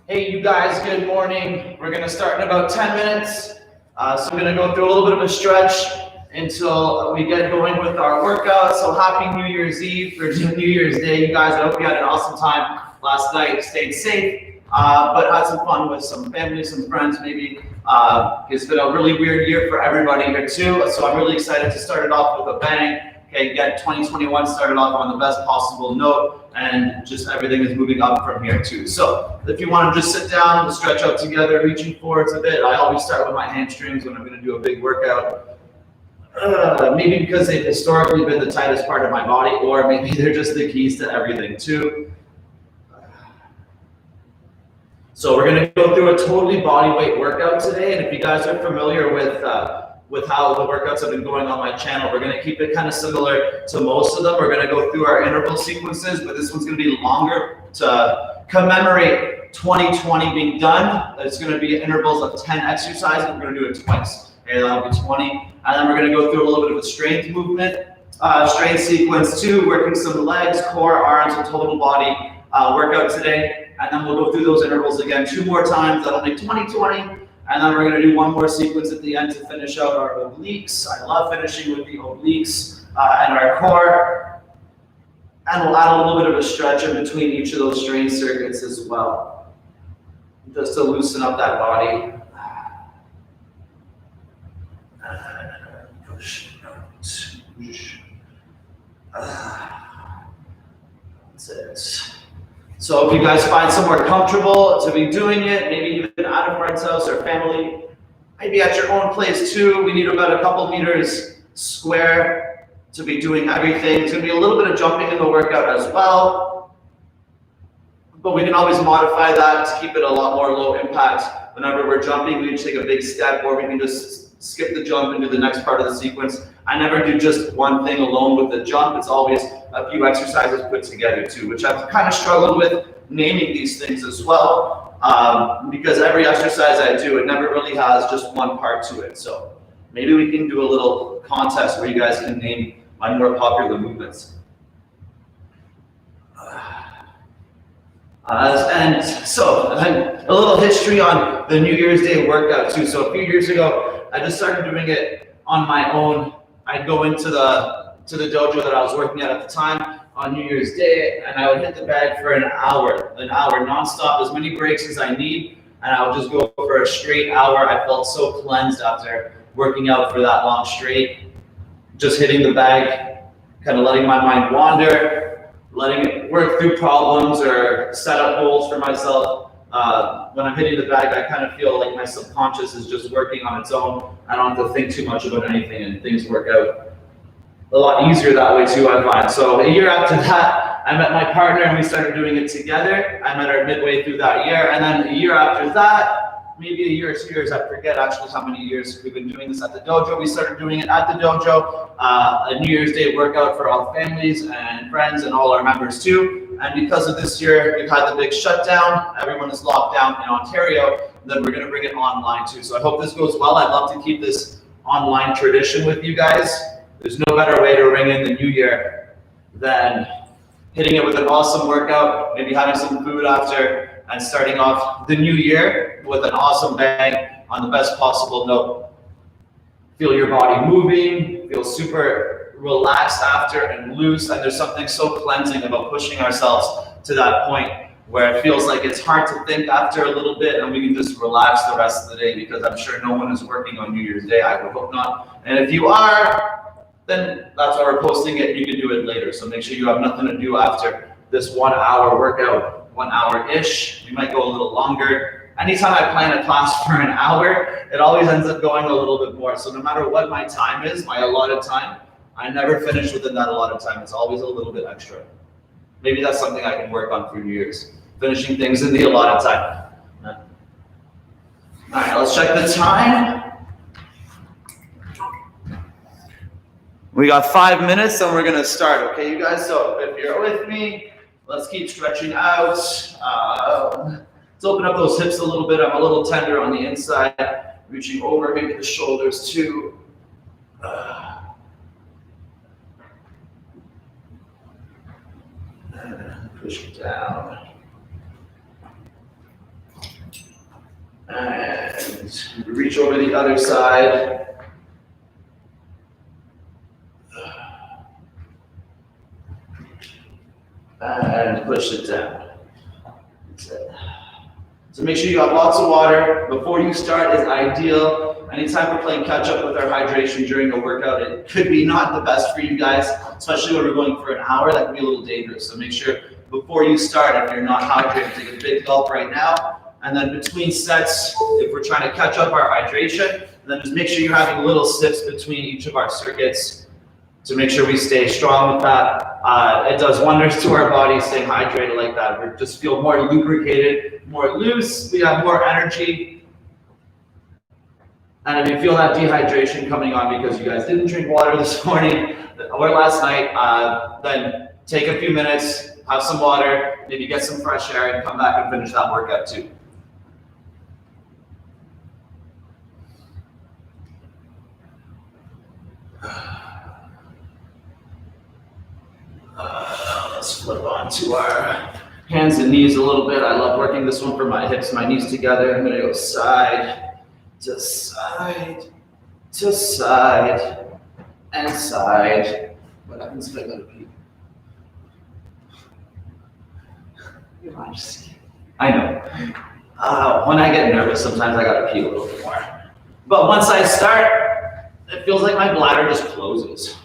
Hey, you guys, good morning. We're going to start in about 10 minutes. So I'm going to go through a little bit of a stretch until we get going with our workout. So happy New Year's Eve or New Year's Day, you guys. I hope you had an awesome time last night, stayed safe, but had some fun with some family, some friends maybe. It's been a really weird year for everybody here too. So I'm really excited to start it off with a bang. Okay, get 2021 started off on the best possible note, and just everything is moving up from here too. So if you want to just sit down, stretch out together, reaching forwards a bit. I always start with my hamstrings when I'm going to do a big workout. Maybe because they've historically been the tightest part of my body, or maybe they're just the keys to everything too. So we're going to go through a totally body weight workout today, and if you guys are familiar with how the workouts have been going on my channel, we're going to keep it kind of similar to most of them. We're going to go through our interval sequences, but this one's going to be longer to commemorate 2020 being done. It's going to be intervals of 10 exercises. We're going to do it twice. Okay, that'll be 20, and then we're going to go through a little bit of a strength movement, strength sequence too, working some legs, core, arms, and total body workout today. And then we'll go through those intervals again 2 more times. That'll make 20-20. And then we're going to do one more sequence at the end to finish out our obliques. I love finishing with the obliques and our core. And we'll add a little bit of a stretch in between each of those strength circuits as well, just to loosen up that body. Push out. That's it. So if you guys find somewhere comfortable to be doing it, maybe even at a friend's house or family, maybe at your own place too. We need about a couple meters square to be doing everything. There's going to be a little bit of jumping in the workout as well, but we can always modify that to keep it a lot more low impact. Whenever we're jumping, we can take a big step, or we can just skip the jump and do the next part of the sequence. I never do just one thing alone with the jump. It's always a few exercises put together too, which I've kind of struggled with naming these things as well, because every exercise I do, it never really has just one part to it. So maybe we can do a little contest where you guys can name my more popular movements. And so a little history on the New Year's Day workout too. So a few years ago, I just started doing it on my own. I'd go into the dojo that I was working at the time on New Year's Day, and I would hit the bag for an hour nonstop, as many breaks as I need, and I would just go for a straight hour. I felt so cleansed after working out for that long straight, just hitting the bag, kind of letting my mind wander, letting it work through problems or set up goals for myself. When I'm hitting the bag, I kind of feel like my subconscious is just working on its own. I don't have to think too much about anything, and things work out a lot easier that way too, I find. So a year after that, I met my partner and we started doing it together. I met her midway through that year, and then a year after that, maybe a year or 2 years, I forget actually how many years we've been doing this at the dojo. We started doing it at the dojo, a New Year's Day workout for all families and friends and all our members too. And because of this year, we've had the big shutdown, everyone is locked down in Ontario, then we're gonna bring it online too. So I hope this goes well. I'd love to keep this online tradition with you guys. There's no better way to ring in the new year than hitting it with an awesome workout, maybe having some food after, and starting off the new year with an awesome bang on the best possible note. Feel your body moving, feel super relaxed after and loose, and there's something so cleansing about pushing ourselves to that point where it feels like it's hard to think after a little bit, and we can just relax the rest of the day, because I'm sure no one is working on New Year's Day. I would hope not. And if you are, then that's why we're posting it. You can do it later. So make sure you have nothing to do after this 1 hour workout, 1 hour-ish. We might go a little longer. Anytime I plan a class for an hour, it always ends up going a little bit more. So no matter what my time is, my allotted time, I never finish within that allotted time. It's always a little bit extra. Maybe that's something I can work on for New Year's, finishing things in the allotted time. All right, let's check the time. We got 5 minutes and we're gonna start, okay, you guys? So if you're with me, let's keep stretching out. Let's open up those hips a little bit. I'm a little tender on the inside, reaching over, maybe the shoulders too. Push it down. And reach over the other side. And push it down. That's it. So make sure you have lots of water before you start is ideal. Anytime we're playing catch up with our hydration during a workout, it could be not the best for you guys, especially when we're going for an hour, that can be a little dangerous. So make sure before you start, if you're not hydrated, take a big gulp right now. And then between sets, if we're trying to catch up our hydration, then just make sure you're having little sips between each of our circuits to make sure we stay strong with that. It does wonders to our body staying hydrated like that. We just feel more lubricated, more loose, we have more energy. And if you feel that dehydration coming on because you guys didn't drink water this morning or last night, then take a few minutes, have some water, maybe get some fresh air and come back and finish that workout too. Let's flip onto our hands and knees a little bit. I love working this one for my hips, my knees together. I'm gonna go side to side to side and side. What happens if I go to pee? I know. When I get nervous, sometimes I gotta pee a little bit more. But once I start, it feels like my bladder just closes.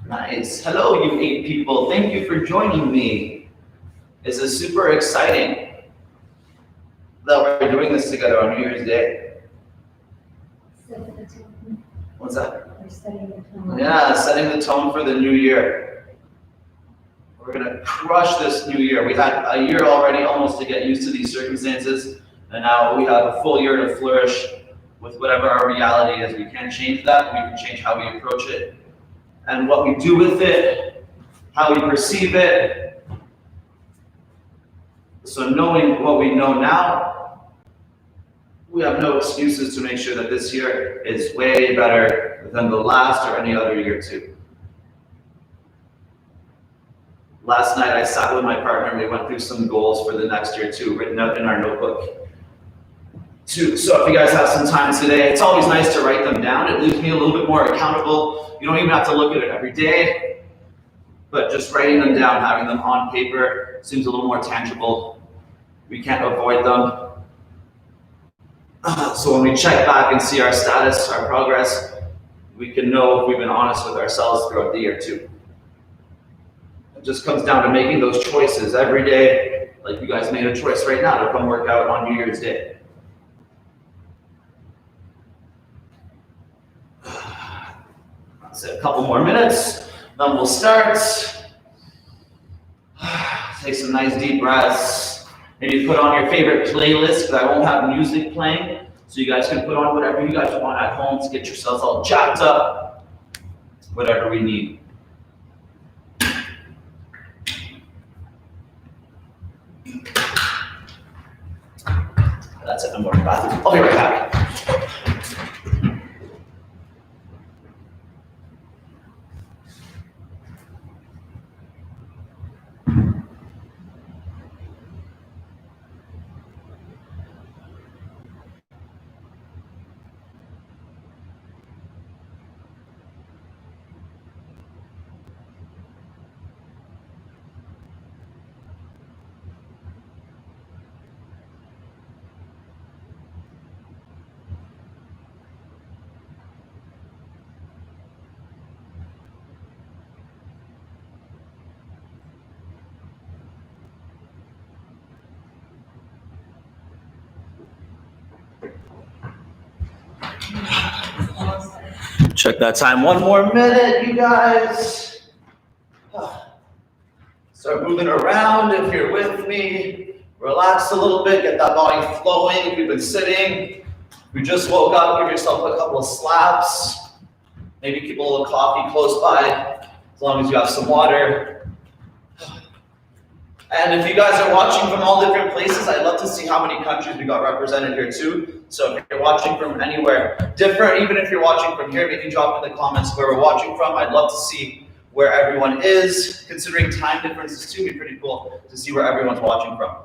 Nice. Hello, you 8 people. Thank you for joining me. This is super exciting that we're doing this together on New Year's Day. What's that? We're setting the tone. Yeah, setting the tone for the new year. We're gonna crush this new year. We had a year already almost to get used to these circumstances, and now we have a full year to flourish with whatever our reality is. We can't change that. We can change how we approach it and what we do with it, how we perceive it. So knowing what we know now, we have no excuses to make sure that this year is way better than the last or any other year too. Last night I sat with my partner and we went through some goals for the next year too, written out in our notebook. So if you guys have some time today, it's always nice to write them down. It leaves me a little bit more accountable. You don't even have to look at it every day, but just writing them down, having them on paper seems a little more tangible. We can't avoid them. So when we check back and see our status, our progress, we can know if we've been honest with ourselves throughout the year too. It just comes down to making those choices every day, like you guys made a choice right now to come work out on New Year's Day. That's it, a couple more minutes, then we'll start. Take some nice deep breaths. Maybe put on your favorite playlist, because I won't have music playing, so you guys can put on whatever you guys want at home to get yourselves all jacked up, whatever we need. That's it, I'm going to the bathroom. I'll be right back. Check that time. One more minute, you guys. Start moving around if you're with me. Relax a little bit, get that body flowing. If you've been sitting, if you just woke up, give yourself a couple of slaps. Maybe keep a little coffee close by, as long as you have some water. And if you guys are watching from all different places, I'd love to see how many countries we got represented here too. So if you're watching from anywhere different, even if you're watching from here, maybe drop in the comments where we're watching from. I'd love to see where everyone is. Considering time differences too, it'd be pretty cool to see where everyone's watching from.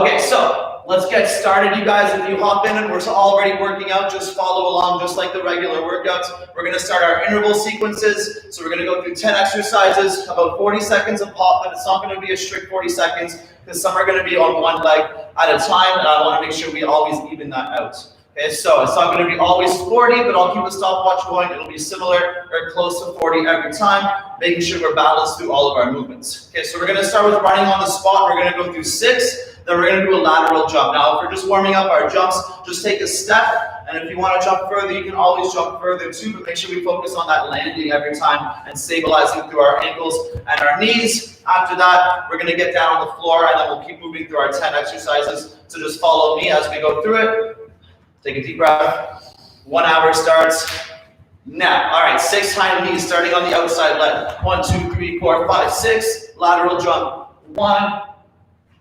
Okay, so let's get started, you guys. If you hop in and we're already working out, just follow along just like the regular workouts. We're gonna start our interval sequences. So we're gonna go through 10 exercises, about 40 seconds of pop, but it's not gonna be a strict 40 seconds because some are gonna be on one leg at a time, and I wanna make sure we always even that out. Okay, so it's not gonna be always 40, but I'll keep the stopwatch going. It'll be similar or close to 40 every time, making sure we're balanced through all of our movements. Okay, so we're gonna start with running on the spot. We're gonna go through 6. Then we're going to do a lateral jump. Now, if we're just warming up our jumps, just take a step. And if you want to jump further, you can always jump further too, but make sure we focus on that landing every time and stabilizing through our ankles and our knees. After that, we're going to get down on the floor, and then we'll keep moving through our 10 exercises. So just follow me as we go through it. Take a deep breath. 1 hour starts now. All right, 6 high knees starting on the outside leg. 1, 2, 3, 4, 5, 6. Lateral jump. 1,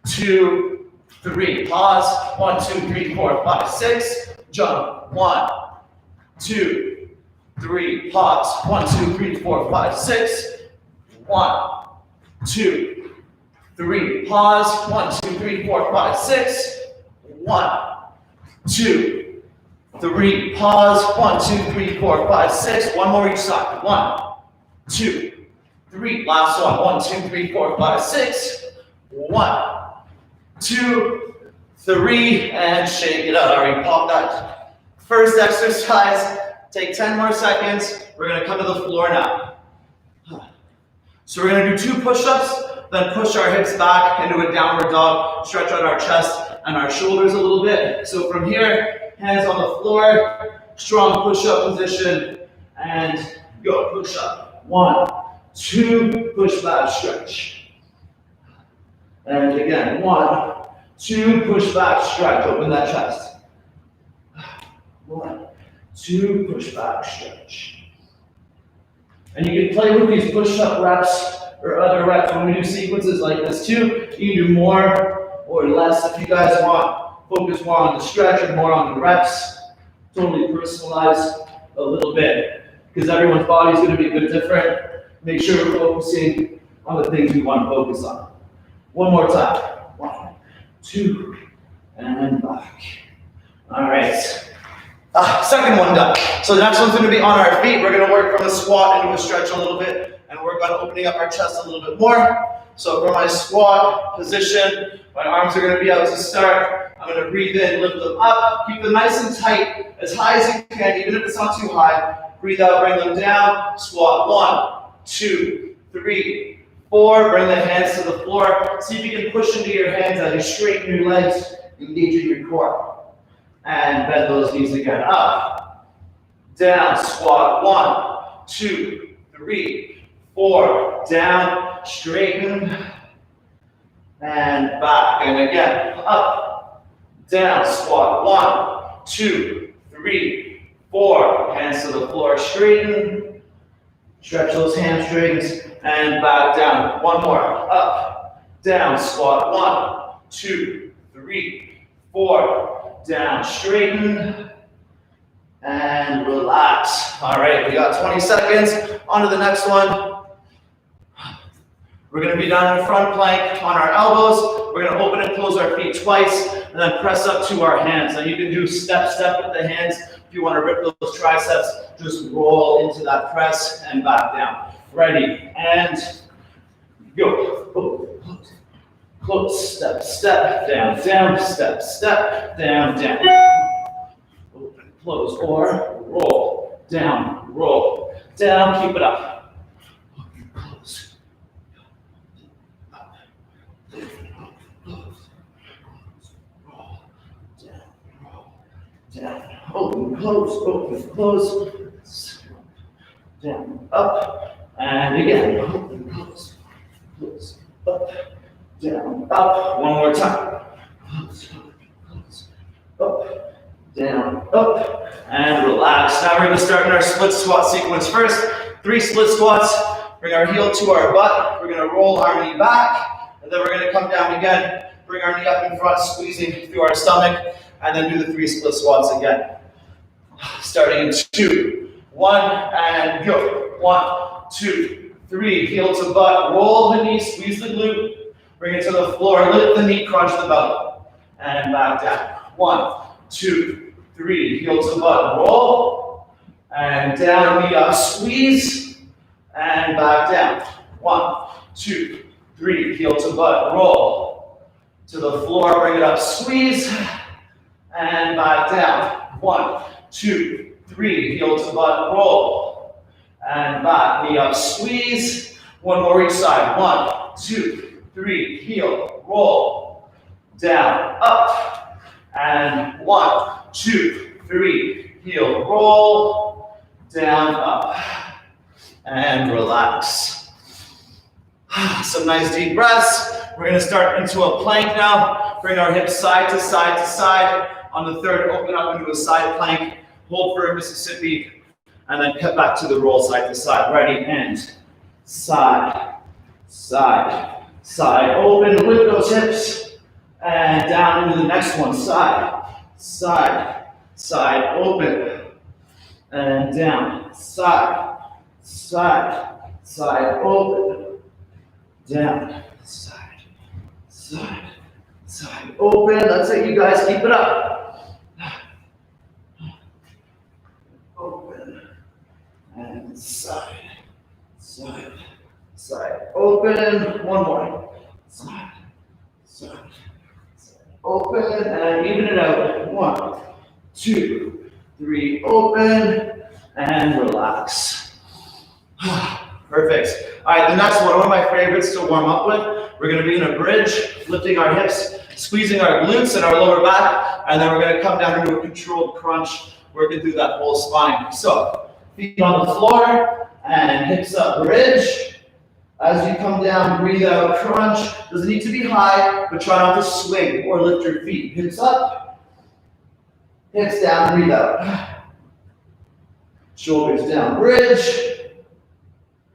2, 3, pause, 1, 2, 3, 4, 5, 6, jump, 1, 2, 3, pause, 1, 2, 3, 4, 5, 6, 1, 2, 3, pause, 1, 2, 3, 4, 5, 6, 1, 2, 3, pause, 1, 2, 3, 4, 5, 6, one more each side, 1, 2, 3, last one, 1, 2, 3, 4, 5, 6, 1, 2, 3, and shake it out. All right, pop that first exercise. Take 10 more seconds. We're gonna come to the floor now. So we're gonna do 2 push-ups, then push our hips back into a downward dog, stretch out our chest and our shoulders a little bit. So from here, hands on the floor, strong push-up position, and go, push up. 1, 2, push back, stretch. And again, 1, 2, push back, stretch, open that chest. 1, 2, push back, stretch. And you can play with these push-up reps or other reps when we do sequences like this too. You can do more or less if you guys want. Focus more on the stretch or more on the reps. Totally personalize a little bit because everyone's body is going to be a bit different. Make sure we're focusing on the things we want to focus on. One more time. 1, 2, and back. All right. Second one done. So the next one's going to be on our feet. We're going to work from a squat into a stretch a little bit, and work on opening up our chest a little bit more. So for my squat position, my arms are going to be out to start. I'm going to breathe in, lift them up, keep them nice and tight, as high as you can, even if it's not too high. Breathe out, bring them down. Squat. 1, 2, 3, 4, bring the hands to the floor. See if you can push into your hands as you straighten your legs, engaging your core. And bend those knees again. Up, down, squat. 1, 2, 3, 4, down, straighten, and back. And again, up, down, squat. 1, 2, 3, 4, hands to the floor, straighten, stretch those hamstrings, and back down. One more. Up, down, squat. 1, 2, 3, 4. Down, straighten, and relax. All right, we got 20 seconds. On to the next one. We're going to be down in front plank on our elbows. We're going to open and close our feet twice, and then press up to our hands. Now you can do step with the hands. If you want to rip those triceps, just roll into that press and back down. Ready, and go. Open, close, step, down, step, down. Open, close, or roll, down, keep it up. Open, close, up, down, open, close, down, up, and again, open, close, up, down, up, one more time, close, up, down, up, and relax. Now we're going to start in our split squat sequence first. 3 split squats, bring our heel to our butt, we're going to roll our knee back, and then we're going to come down again, bring our knee up in front, squeezing through our stomach, and then do the 3 split squats again. Starting in 2, 1, and go. 1, 2, 3, heel to butt, roll the knee, squeeze the glute, bring it to the floor, lift the knee, crunch the belly, and back down. 1, 2, 3, heel to butt, roll, and down, knee up, squeeze, and back down. 1, 2, 3, heel to butt, roll, to the floor, bring it up, squeeze, and back down. 1, 2, 3, heel to butt, roll, and back, knee up, squeeze. One more each side. 1, 2, 3, heel, roll, down, up, and 1, 2, 3, heel, roll, down, up, and relax. Some nice deep breaths. We're going to start into a plank now. Bring our hips side to side to side. On the third, open up into a side plank. Hold for a Mississippi, and then cut back to the roll side to side. Ready, and side, side, side. Open, lift those hips, and down into the next one. Side, side, side. Open, and down. Side, side, side. Open, down. Side, side, side. Open. That's it, you guys. Keep it up. Open, and side, side, side. Open. One more. Side, side, side. Open, and even it out. 1, 2, 3. Open, and relax. Perfect. All right, the next one of my favorites to warm up with. We're going to be in a bridge, lifting our hips, squeezing our glutes and our lower back, and then we're going to come down into a controlled crunch, working through that whole spine. So, feet on the floor, and hips up, bridge. As you come down, breathe out, crunch. Doesn't need to be high, but try not to swing or lift your feet. Hips up, hips down, breathe out. Shoulders down, bridge.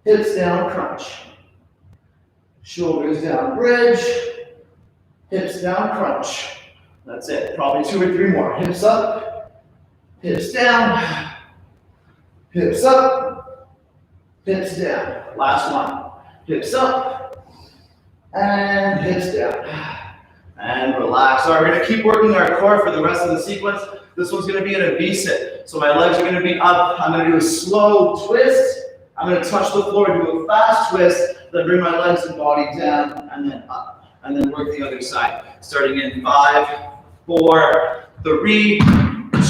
Hips down, crunch. Shoulders down, bridge. Hips down, crunch. That's it. Probably 2 or 3 more. Hips up, hips down, hips up, hips down. Last one. Hips up, and hips down. And relax. All right, we're going to keep working our core for the rest of the sequence. This one's going to be in a V-sit. So my legs are going to be up. I'm going to do a slow twist. I'm going to touch the floor, do a fast twist, then bring my legs and body down, and then up. And then work the other side. Starting in 5, 4, 3,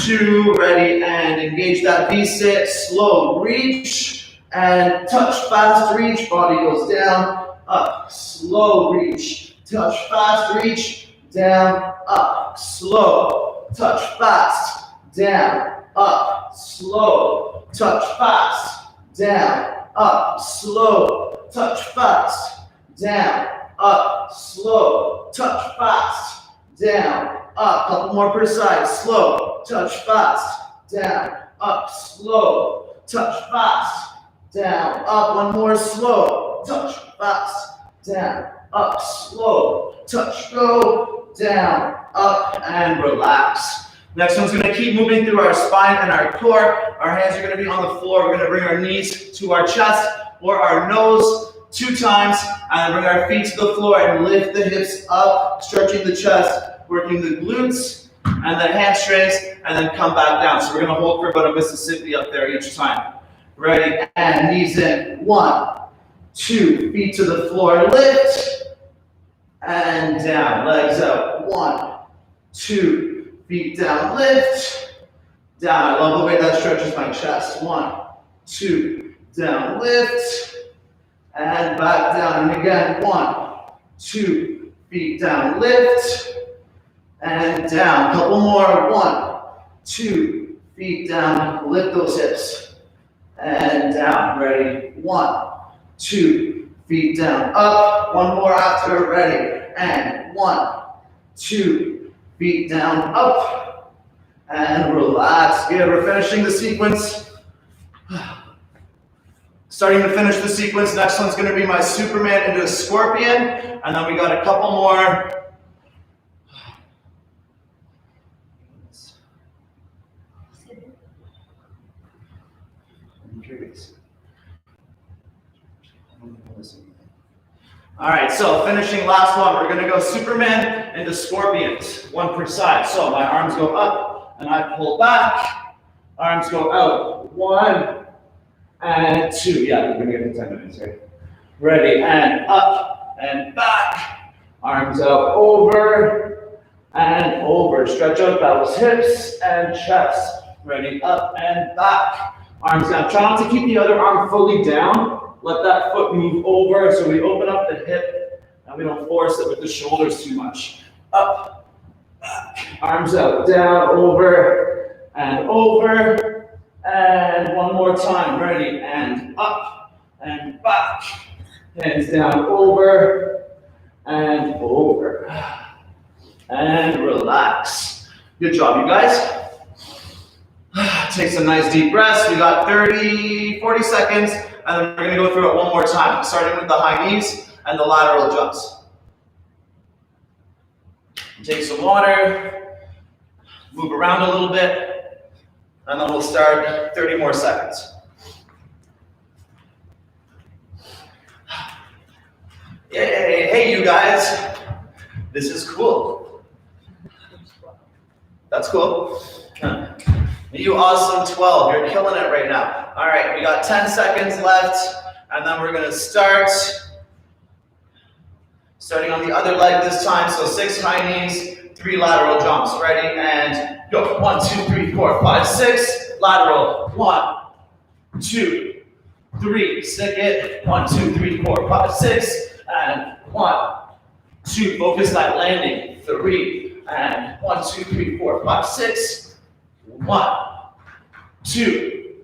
2, ready, and engage that V-sit. Slow reach, and touch, fast reach, body goes down, up. Slow reach, touch, fast reach, down, up. Slow, touch, fast, down, up. Slow, touch, fast, down, up, slow, touch fast, down, up, slow, touch fast, down, up. Couple more per side. Slow, touch fast, down, up, slow, touch fast, down, up. One more. Slow, touch fast, down, up, slow, touch, go, down, up, and relax. Next one's going to keep moving through our spine and our core. Our hands are going to be on the floor. We're going to bring our knees to our chest or our nose 2 times, and bring our feet to the floor and lift the hips up, stretching the chest, working the glutes and the hamstrings, and then come back down. So we're going to hold for about a Mississippi up there each time. Ready, and knees in. 1, 2, feet to the floor, lift, and down, legs out. 1, 2, feet down, lift, down. I love the way that stretches my chest. 1, 2, down, lift, and back down. And again, 1, 2, feet down, lift, and down. Couple more. 1, 2, feet down, lift those hips, and down. Ready? 1, 2, feet down, up. One more after. Ready? And 1, 2, feet down, up, and relax. Good. We're finishing the sequence. Starting to finish the sequence. Next one's going to be my Superman into a scorpion, and then we got a couple more. All right, so finishing last one, we're gonna go Superman into scorpions, one per side. So my arms go up and I pull back, arms go out, 1 and 2. Yeah, we're gonna get to 10 minutes, right? Ready, and up and back, arms out, over and over. Stretch out those hips and chest. Ready, up and back, arms down. Try not to keep the other arm fully down. Let that foot move over so we open up the hip and we don't force it with the shoulders too much. Up, back, arms out, down, over, and one more time. Ready, and up, and back. Hands down, over, and over. And relax. Good job, you guys. Take some nice deep breaths. We got 30, 40 seconds. And then we're going to go through it one more time, starting with the high knees and the lateral jumps. Take some water, move around a little bit, and then we'll start 30 more seconds. Yay, hey you guys, this is cool. That's cool. You awesome 12, you're killing it right now. All right, we got 10 seconds left, and then we're gonna starting on the other leg this time. So 6 high knees, 3 lateral jumps. Ready, and go. 1, 2, 3, 4, 5, 6. Lateral, 1, 2, 3. Stick it. 1, 2, 3, 4, 5, 6. And 1, 2. Focus that landing. 3. And 1, 2, 3, 4, 5, 6. 1, 2,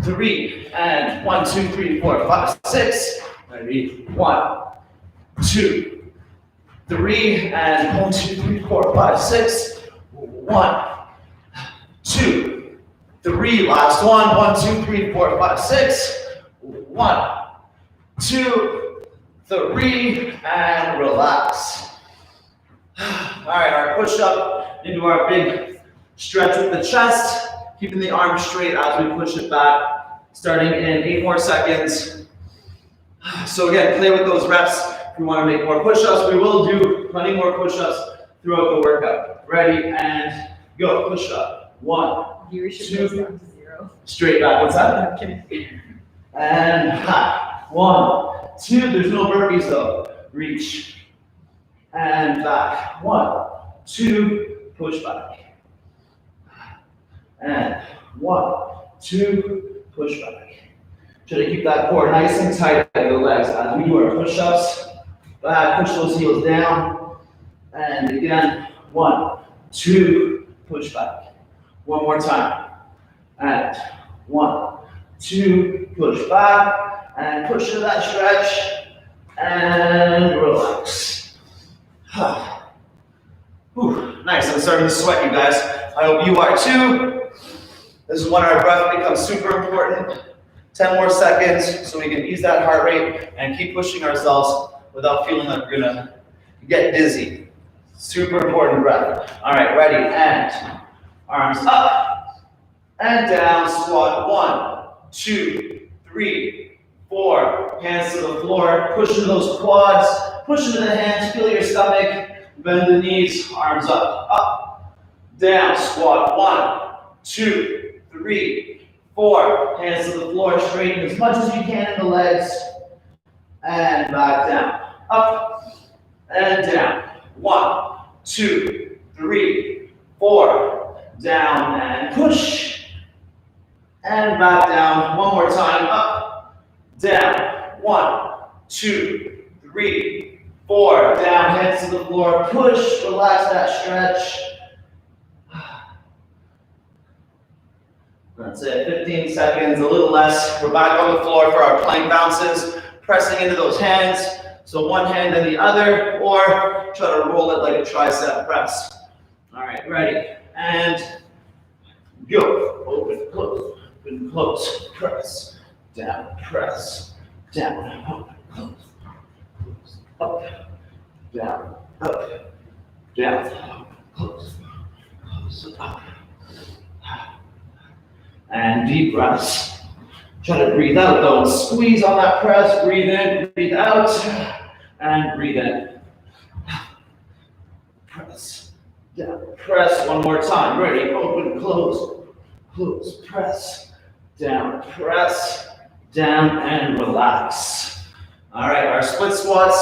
3, and 1, 2, 3, 4, 5, 6. Ready? 1, 2, 3, and 1, 2, 3, 4, 5, 6. 1, 2, 3. Last one. 1, 2, 3, 4, 5, 6. 1, 2, 3, and relax. All right, our push up into our big stretch with the chest, keeping the arms straight as we push it back, starting in 8 more seconds. So again, play with those reps. If you want to make more push-ups, we will do plenty more push-ups throughout the workout. Ready, and go. Push up. 1, 2, 0. Straight back. What's that? I'm kidding. And high. 1, 2. There's no burpees though. Reach. And back. 1, 2. Push back. And 1, 2, push back. Try to keep that core nice and tight at the legs as we do our push-ups. Back, push those heels down. And again, 1, 2, push back. One more time. And 1, 2, push back. And push to that stretch. And relax. Whew, nice, I'm starting to sweat, you guys. I hope you are too. This is when our breath becomes super important. 10 more seconds so we can ease that heart rate and keep pushing ourselves without feeling like we're gonna get dizzy. Super important breath. All right, ready, and arms up and down, squat. 1, 2, 3, 4. Hands to the floor, push into those quads, push into the hands, feel your stomach, bend the knees, arms up, down, squat. 1, 2, 3, 4. Hands to the floor, straighten as much as you can in the legs, and back down, up and down. 1, 2, 3, 4. Down and push, and back down. One more time, up, down. 1, 2, 3, 4. Down, hands to the floor, push, relax that stretch. That's it, 15 seconds, a little less. We're back on the floor for our plank bounces, pressing into those hands. So one hand and the other, or try to roll it like a tricep press. All right, ready, and go. Open, close, press, down, open, close, up, down, open, close, up. And deep breaths. Try to breathe out though, and squeeze on that press. Breathe in, breathe out, and breathe in. Press, down, press one more time. Ready, open, close, close, press, down, and relax. All right, our split squats.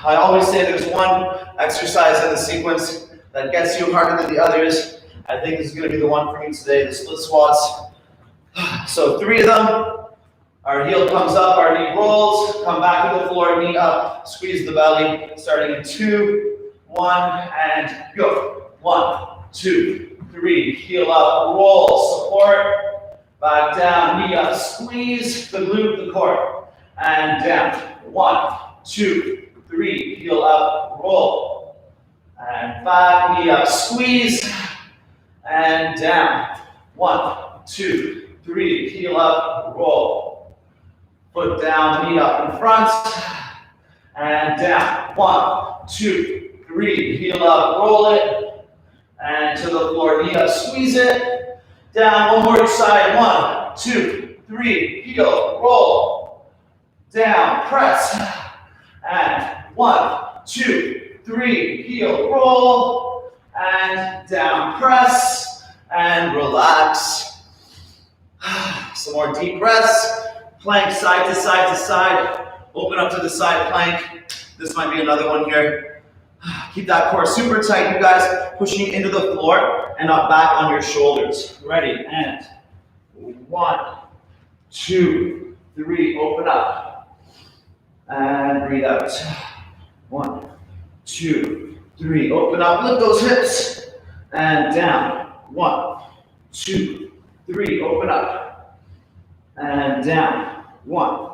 I always say there's one exercise in the sequence that gets you harder than the others. I think this is going to be the one for me today, the split squats. So 3 of them. Our heel comes up, our knee rolls, come back to the floor, knee up, squeeze the belly, starting in 2, 1, and go. 1, 2, 3, heel up, roll, support, back down, knee up, squeeze the glute, the core, and down. 1, 2, 3, heel up, roll, and back, knee up, squeeze, and down. 1, 2, 3, heel up, roll. Foot down, knee up in front, and down. 1, 2, 3, heel up, roll it, and to the floor, knee up, squeeze it. Down, one more each side. 1, 2, 3, heel, roll. Down, press, and 1, 2, 3, heel, roll, and down, press, and relax. Some more deep breaths. Plank side to side to side. Open up to the side plank. This might be another one here. Keep that core super tight, you guys. Pushing into the floor and not back on your shoulders. Ready, and 1, 2, 3, open up. And breathe out. 1, 2, 3, open up. Lift those hips. And down. 1, 2, 3, open up. And down. 1,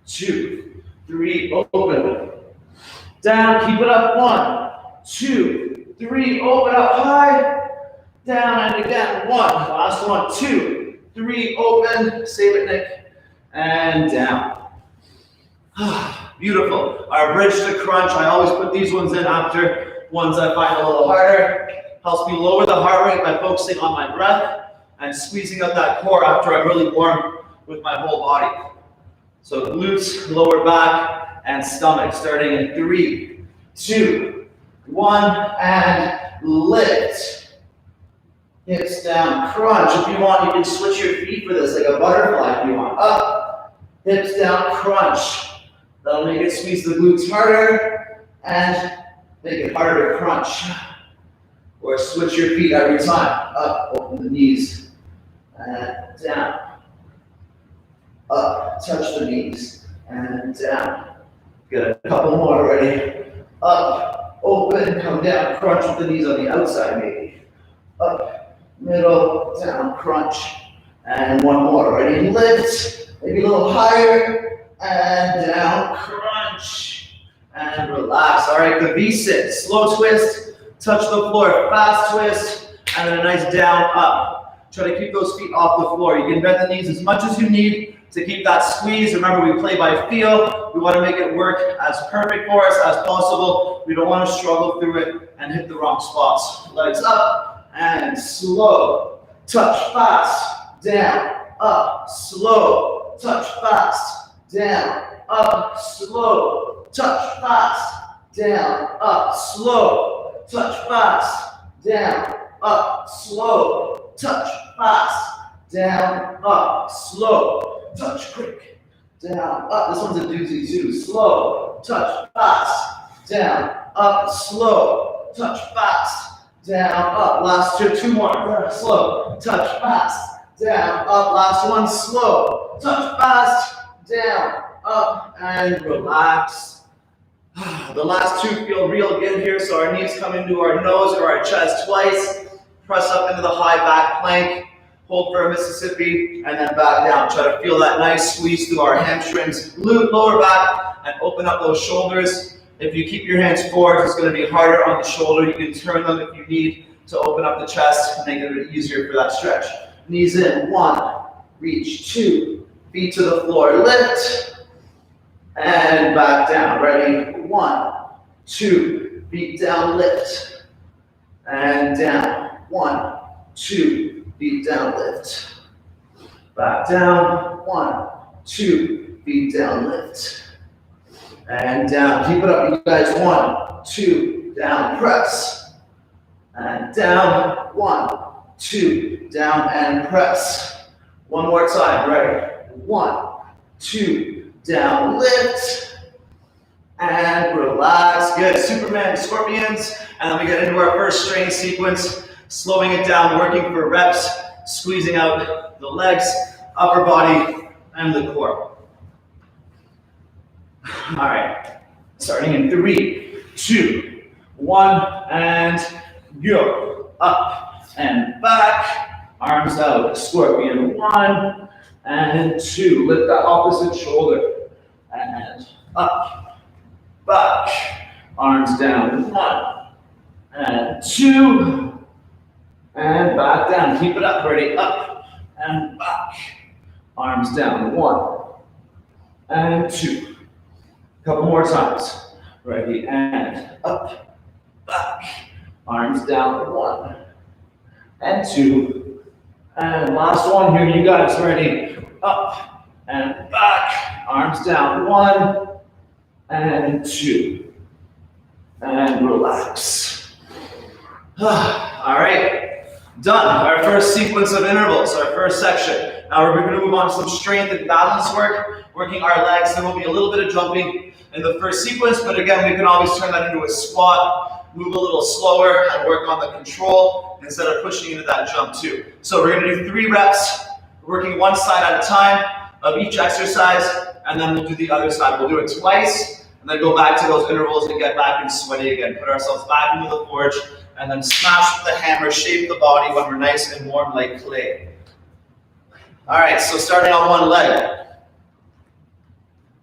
2, 3, open. Down, keep it up. 1, 2, 3, open up high. Down and again. 1, last one. 2, 3, open. Save it, Nick. And down. Beautiful. Our bridge to crunch. I always put these ones in after ones I find a little harder. Helps me lower the heart rate by focusing on my breath and squeezing up that core after I'm really warm with my whole body. So glutes, lower back, and stomach, starting in 3, 2, 1, and lift. Hips down, crunch. If you want, you can switch your feet for this, like a butterfly if you want. Up, hips down, crunch. That'll make it squeeze the glutes harder, and make it harder to crunch. Or switch your feet every time. Up, open the knees, and down. Up, touch the knees, and down. Get a couple more already. Up, open, come down, crunch with the knees on the outside maybe. Up, middle, down, crunch. And one more, ready? Lift, maybe a little higher, and down, crunch. And relax. All right, the V6, slow twist, touch the floor, fast twist, and then a nice down, up. Try to keep those feet off the floor. You can bend the knees as much as you need to keep that squeeze. Remember, we play by feel. We want to make it work as perfect for us as possible. We don't want to struggle through it and hit the wrong spots. Legs up and slow. Touch fast, down, up, slow. Touch fast, down, up, slow. Touch fast, down, up, slow. Touch fast, down, up, slow. Touch fast, down, up, slow. Touch quick, down, up. This one's a doozy too. Slow, touch fast, down, up, slow. Touch fast, down, up. Last two more. Slow, touch fast, down, up. Last one, slow. Touch fast, down, up, and relax. The last two feel real good here, so our knees come into our nose or our chest twice. Press up into the high back plank. Hold for a Mississippi, and then back down. Try to feel that nice squeeze through our hamstrings, glute, lower back, and open up those shoulders. If you keep your hands forward, it's going to be harder on the shoulder. You can turn them if you need to open up the chest and make it a bit easier for that stretch. Knees in, 1, reach, 2, feet to the floor, lift, and back down. Ready? 1, 2, feet down, lift, and down. 1, 2, feet down, lift. Back down. 1, 2, feet down, lift. And down. Keep it up, you guys. 1, 2, down, press. And down. 1, 2, down and press. One more time. Ready? 1, 2, down, lift. And relax. Good. Superman, scorpions. And then we get into our first straining sequence. Slowing it down, working for reps, squeezing out the legs, upper body, and the core. All right. Starting in 3, 2, 1, and go. Up and back. Arms out. Scorpion. 1 and 2. Lift that opposite shoulder. And up. Back. Arms down. 1 and 2. And back down. Keep it up. Ready? Up and back. Arms down. 1 and 2. Couple more times. Ready? And up, back. Arms down. 1 and 2. And last one here, you guys. Ready? Up and back. Arms down. 1 and 2. And relax. All right. Done. Our first sequence of intervals, our first section. Now we're going to move on to some strength and balance work, working our legs. There will be a little bit of jumping in the first sequence, but again, we can always turn that into a squat, move a little slower, and work on the control instead of pushing into that jump too. So we're going to do 3 reps, working one side at a time of each exercise, and then we'll do the other side. We'll do it twice, and then go back to those intervals and get back and sweaty again. Put ourselves back into the forge, and then smash with the hammer, shape the body when we're nice and warm like clay. All right, so starting on one leg.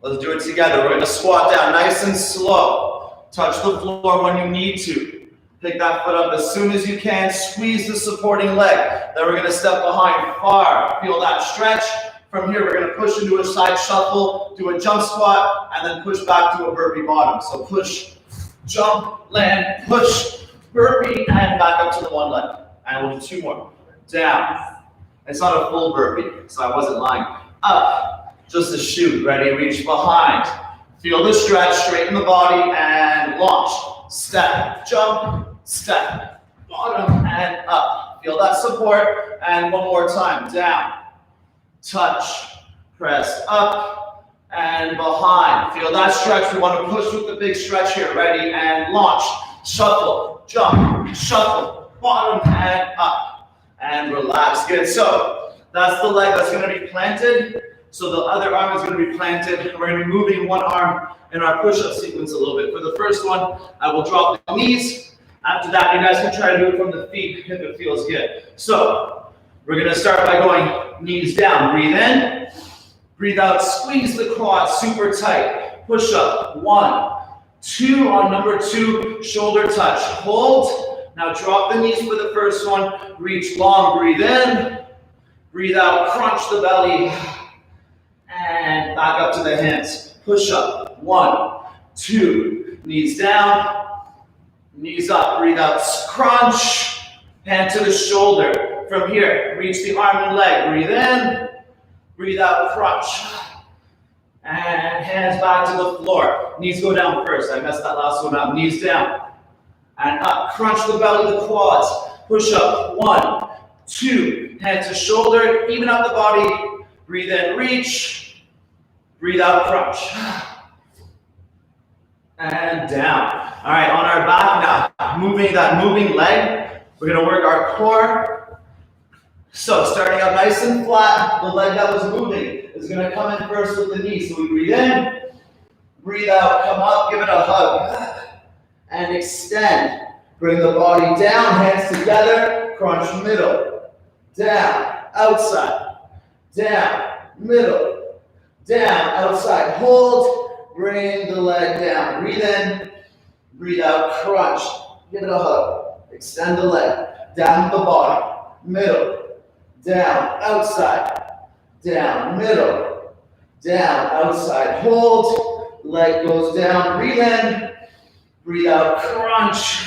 Let's do it together. We're going to squat down nice and slow. Touch the floor when you need to. Pick that foot up as soon as you can. Squeeze the supporting leg. Then we're going to step behind far. Feel that stretch. From here, we're going to push into a side shuffle, do a jump squat, and then push back to a burpee bottom. So push, jump, land, push, burpee, and back up to the one leg. And we'll do 2 more. Down. It's not a full burpee, so I wasn't lying. Up. Just a shoot. Ready? Reach behind. Feel the stretch. Straighten the body and launch. Step. Jump. Step. Bottom and up. Feel that support. And one more time. Down. Touch. Press up and behind. Feel that stretch. We want to push with the big stretch here. Ready? And launch. Shuffle, jump, shuffle, bottom and up, and relax. Good. So that's the leg that's going to be planted. So the other arm is going to be planted. We're going to be moving one arm in our push-up sequence a little bit. For the first one, I will drop the knees. After that, you guys can try to do it from the feet if it feels good. So we're going to start by going knees down. Breathe in, breathe out, squeeze the quads super tight. Push up. 1, 2 on number 2, shoulder touch. Hold. Now drop the knees for the first one. Reach long. Breathe in. Breathe out. Crunch the belly. And back up to the hands. Push up. 1, 2. Knees down. Knees up. Breathe out. Crunch. Hand to the shoulder. From here, reach the arm and leg. Breathe in. Breathe out. Crunch. And hands back to the floor. Knees go down first. I messed that last one up. Knees down. And up. Crunch the belly, the quads. Push up. 1, 2. Hand to shoulder. Even out the body. Breathe in. Reach. Breathe out. Crunch. And down. All right, on our back now. Moving that moving leg. We're going to work our core. So starting out nice and flat. The leg that was moving is going to come in first with the knee. So we breathe in, breathe out, come up, give it a hug, and extend. Bring the body down, hands together, crunch middle, down, outside, down, middle, down, outside. Hold, bring the leg down. Breathe in, breathe out, crunch, give it a hug, extend the leg, down the body, middle, down, outside, down, middle, down, outside, hold, leg goes down, breathe in, breathe out, crunch,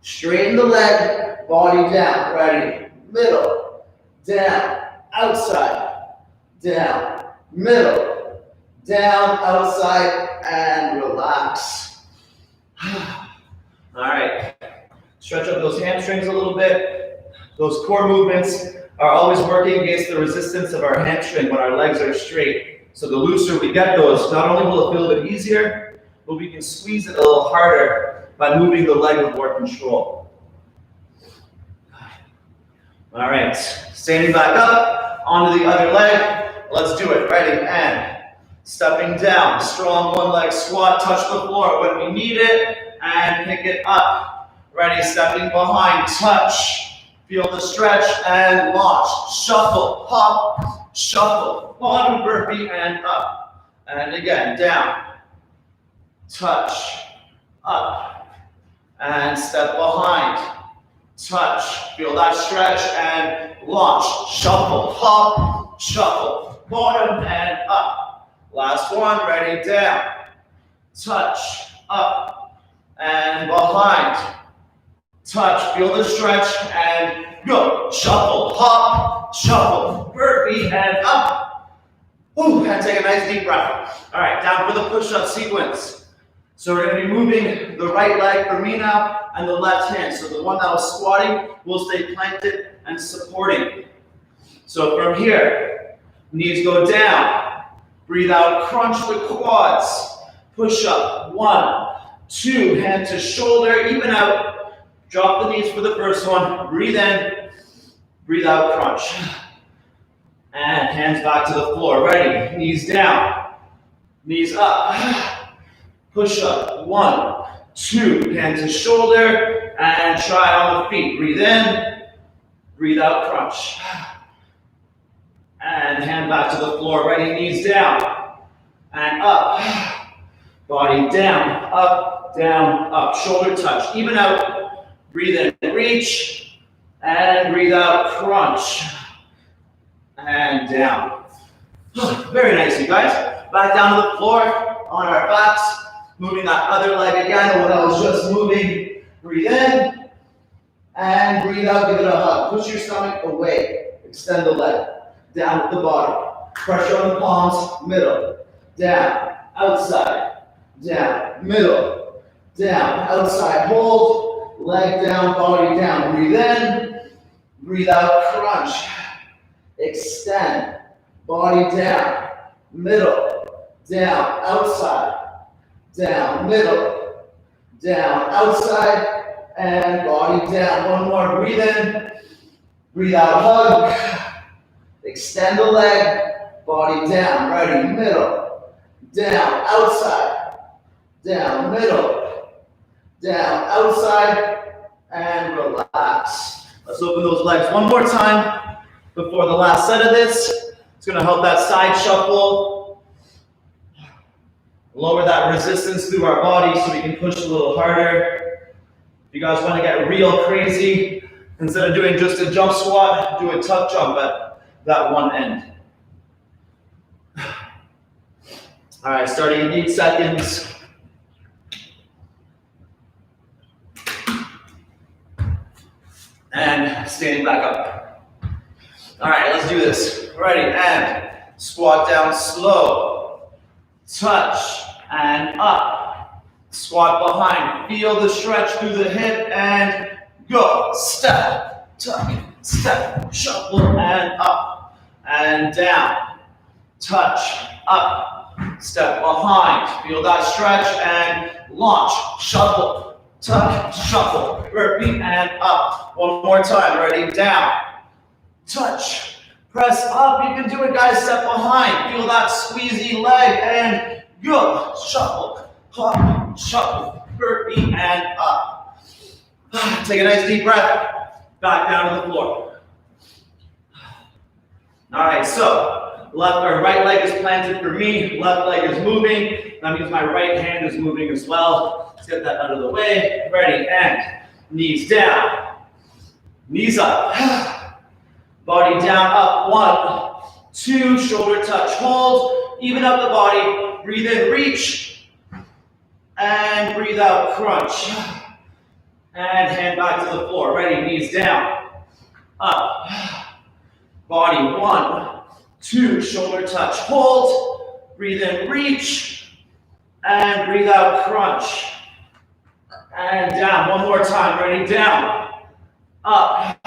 straighten the leg, body down, ready, middle, down, outside, down, middle, down, outside, and relax. All right, stretch up those hamstrings a little bit. Those core movements are always working against the resistance of our hamstring when our legs are straight. So the looser we get those, not only will it feel a bit easier, but we can squeeze it a little harder by moving the leg with more control. All right, standing back up, onto the other leg. Let's do it. Ready, and stepping down. Strong one leg squat, touch the floor when we need it, and pick it up. Ready, stepping behind, touch. Feel the stretch and launch. Shuffle, hop, shuffle. Bottom burpee and up. And again, down. Touch, up. And step behind. Touch. Feel that stretch and launch. Shuffle, hop, shuffle. Bottom and up. Last one, ready, down. Touch, up. And behind. Touch, feel the stretch, and go. Shuffle, hop, shuffle, burpee, and up. Ooh, and take a nice deep breath. All right, down for the push-up sequence. So we're going to be moving the right leg for me now, and the left hand. So the one that was squatting will stay planted and supporting. So from here, knees go down. Breathe out, crunch the quads. Push up, 1, 2, hand to shoulder, even out. Drop the knees for the first one. Breathe in, breathe out, crunch. And hands back to the floor. Ready, knees down, knees up. Push up, 1, 2, hand to shoulder, and try on the feet. Breathe in, breathe out, crunch. And hand back to the floor. Ready, knees down, and up. Body down, up, shoulder touch. Even out. Breathe in, reach, and breathe out, crunch, and down. Very nice, you guys. Back down to the floor, on our backs, moving that other leg again, what I was just moving. Breathe in, and breathe out, give it a hug. Push your stomach away, extend the leg, down at the bottom. Pressure on the palms, middle, down, outside, down, middle, down, outside, hold. Leg down, body down. Breathe in, breathe out, crunch. Extend, body down, middle, down, outside, down, middle, down, outside, and body down. One more, breathe in, breathe out, hug. Extend the leg, body down, ready, middle, down, outside, down, middle, down, outside, and relax. Let's open those legs one more time before the last set of this. It's going to help that side shuffle. Lower that resistance through our body so we can push a little harder. If you guys want to get real crazy, instead of doing just a jump squat, do a tuck jump at that one end. All right, starting in 8 seconds. And standing back up. All right, let's do this. Ready, and squat down slow. Touch, and up. Squat behind. Feel the stretch through the hip, and go. Step, tuck, step, shuffle, and up. And down. Touch, up. Step behind. Feel that stretch, and launch. Shuffle. Tuck, shuffle, burpee, and up. One more time. Ready, down. Touch, press up. You can do it, guys. Step behind. Feel that squeezy leg, and go. Shuffle, hop, shuffle, burpee, and up. Take a nice deep breath. Back down to the floor. All right, so left or right leg is planted for me. Left leg is moving. That means my right hand is moving as well. Let's get that out of the way. Ready, and knees down, knees up, body down, up, 1, 2, shoulder touch, hold, even up the body, breathe in, reach, and breathe out, crunch, and hand back to the floor. Ready, knees down, up, body, 1, 2, shoulder touch, hold, breathe in, reach, and breathe out, crunch, and down, one more time, ready, down, up,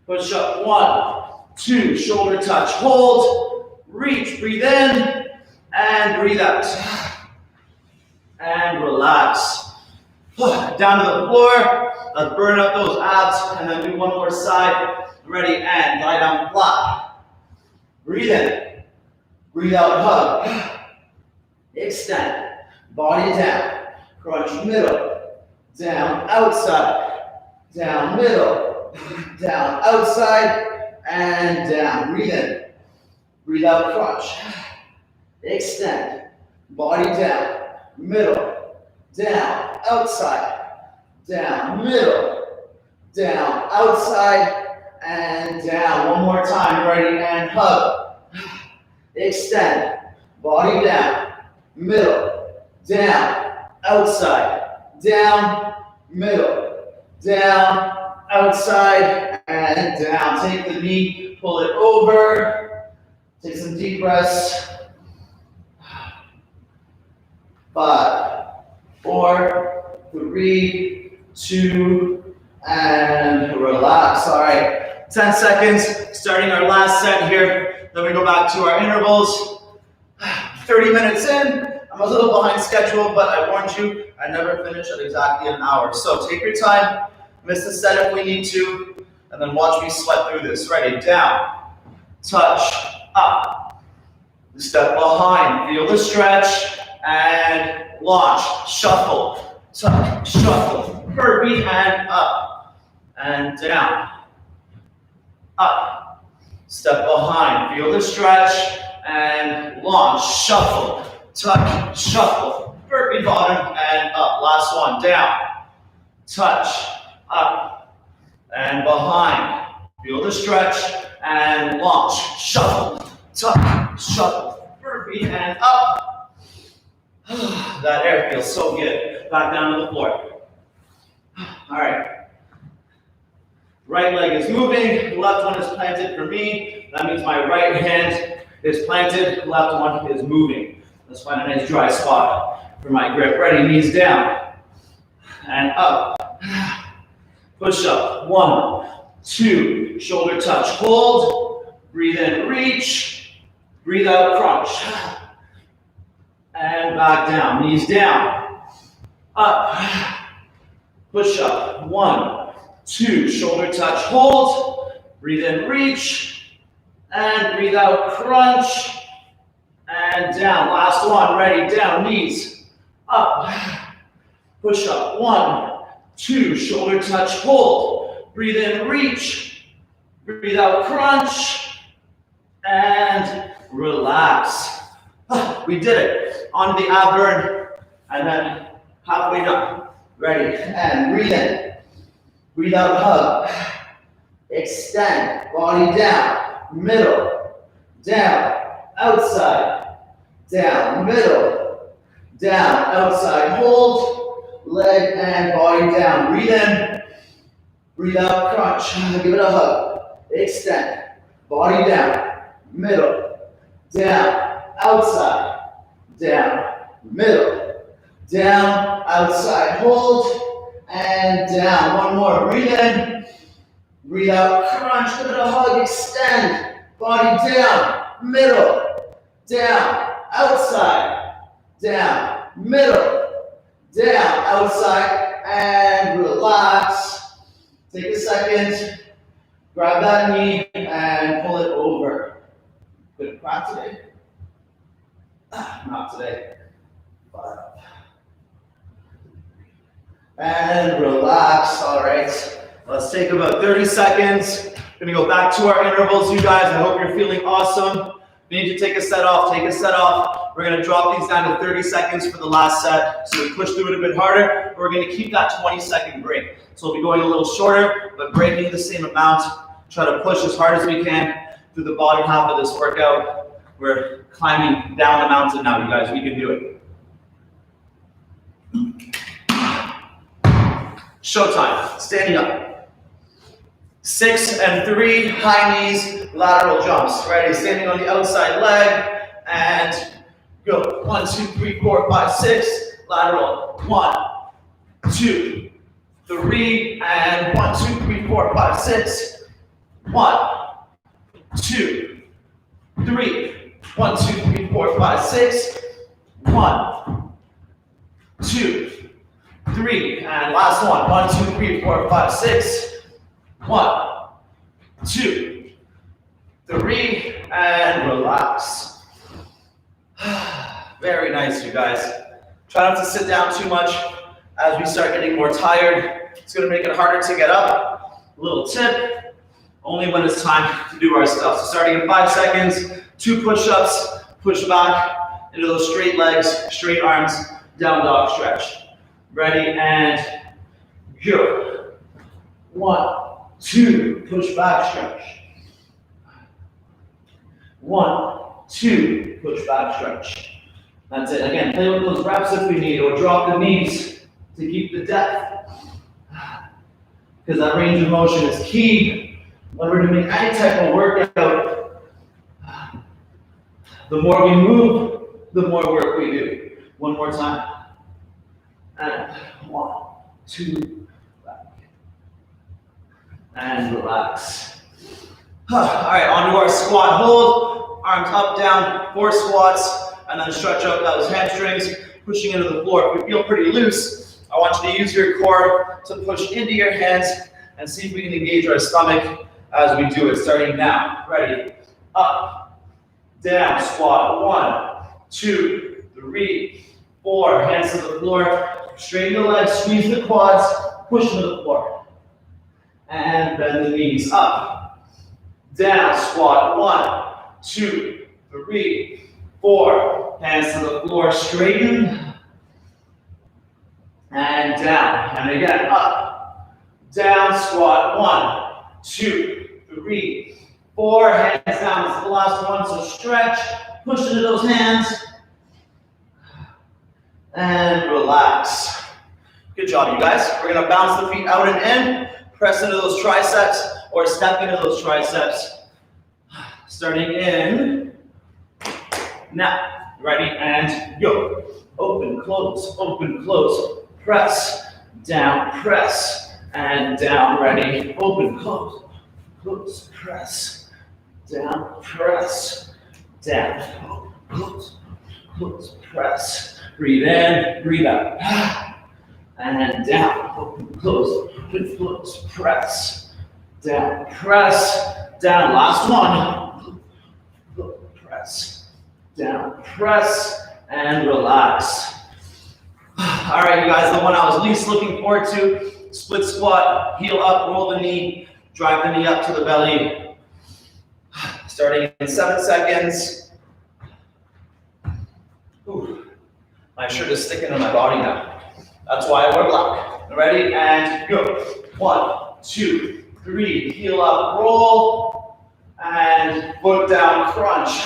push up, 1, 2, shoulder touch, hold, reach, breathe in, and breathe out, and relax. Down to the floor, let's burn up those abs, and then do one more side. Ready, and lie down flat. Breathe in, breathe out, hug. Extend, body down, crunch middle, down, outside, down, middle, down, outside, and down. Breathe in, breathe out, crunch. Extend, body down, middle, down, outside, down, middle, down, outside, and down. One more time, ready, and hug. Extend, body down, middle, down, outside, down, middle, down, outside, and down. Take the knee, pull it over, take some deep breaths. 5, 4, 3, 2, and relax. All right, 10 seconds, starting our last set here. Then we go back to our intervals. 30 minutes in, I'm a little behind schedule, but I warned you, I never finish at exactly an hour. So take your time, miss the set if we need to, and then watch me sweat through this. Ready, down, touch, up, step behind, feel the stretch, and launch, shuffle, tuck, shuffle, burpee, and up, and down, up, step behind, feel the stretch, and launch, shuffle, tuck, shuffle, burpee bottom, and up. Last one, down, touch, up, and behind, feel the stretch, and launch, shuffle, tuck, shuffle, burpee, and up. That air feels so good. Back down to the floor. All right. Right leg is moving. Left one is planted for me. That means my right hand is planted. Left one is moving. Let's find a nice dry spot for my grip. Ready, knees down and up. Push up. 1, 2, shoulder touch. Hold. Breathe in, reach. Breathe out, crunch. And back down, knees down, up, push up, 1, 2, shoulder touch, hold, breathe in, reach, and breathe out, crunch, and down. Last one, ready, down, knees, up, push up, 1, 2, shoulder touch, hold, breathe in, reach, breathe out, crunch, and relax. We did it. On the ab burn, and then halfway done. Ready, and breathe in. Breathe out, hug. Extend, body down, middle, down, outside, down, middle, down, outside, hold, leg and body down. Breathe in, breathe out, crunch. Give it a hug. Extend, body down, middle, down, outside, down, middle, down, outside, hold, and down. One more, breathe in, breathe out, crunch, give it a hug, extend, body down, middle, down, outside, down, middle, down, outside, and relax. Take a second, grab that knee, and pull it over. Good crack today. Not today. And relax. All right. Let's take about 30 seconds. We're going to go back to our intervals, you guys. I hope you're feeling awesome. If you need to take a set off, take a set off. We're going to drop these down to 30 seconds for the last set. So we push through it a bit harder. We're going to keep that 20-second break. So we'll be going a little shorter, but breaking the same amount. Try to push as hard as we can through the bottom half of this workout. We're climbing down the mountain now, you guys. We can do it. Showtime. Standing up. 6 and 3, high knees, lateral jumps. Ready, standing on the outside leg, and go. 1, 2, 3, 4, 5, 6, lateral. 1, 2, 3, and 1, 2, 3, 4, 5, 6. 1, 2, 3. 1, 2, 3, 4, 5, 6. 1, 2, 3, and last one. 1, 2, 3, 4, 5, 6. 1, 2, 3, and relax. Very nice, you guys. Try not to sit down too much as we start getting more tired. It's going to make it harder to get up. A little tip, only when it's time to do our stuff. So starting in 5 seconds, 2 push-ups, push back into those straight legs, straight arms, down dog stretch. Ready, and go. 1, 2, push back stretch. 1, 2, push back stretch. That's it. Again, play with those reps if we need, or drop the knees to keep the depth. Because that range of motion is key when we're doing any type of workout. The more we move, the more work we do. One more time. And 1, 2, back. And relax. All right, onto our squat hold. Arms up, down, 4 squats, and then stretch out those hamstrings, pushing into the floor. If you feel pretty loose, I want you to use your core to push into your hands and see if we can engage our stomach as we do it. Starting now. Ready? Up, down, squat. 1, 2, 3, 4. Hands to the floor. Straighten the legs, squeeze the quads, push into the floor. And bend the knees. Up, down, squat. 1, 2, 3, 4. Hands to the floor, straighten. And down. And again, up, down, squat. 1, 2, 3, 4. Hands down. This is the last one, so stretch. Push into those hands. And relax. Good job, you guys. We're going to bounce the feet out and in. Press into those triceps or step into those triceps. Starting in now. Ready, and go. Open, close, press, down, press, and down. Ready, open, close, press, down, press, down, close, press. Breathe in, breathe out. And down, open, close, press, down, press, down. Last one. Press, down, press, and relax. All right, you guys, the one I was least looking forward to, split squat, heel up, roll the knee, drive the knee up to the belly. Starting in 7 seconds. Ooh. My shirt is sticking to my body now. That's why I wear black. Ready, and go. 1, 2, 3, heel up, roll, and foot down, crunch,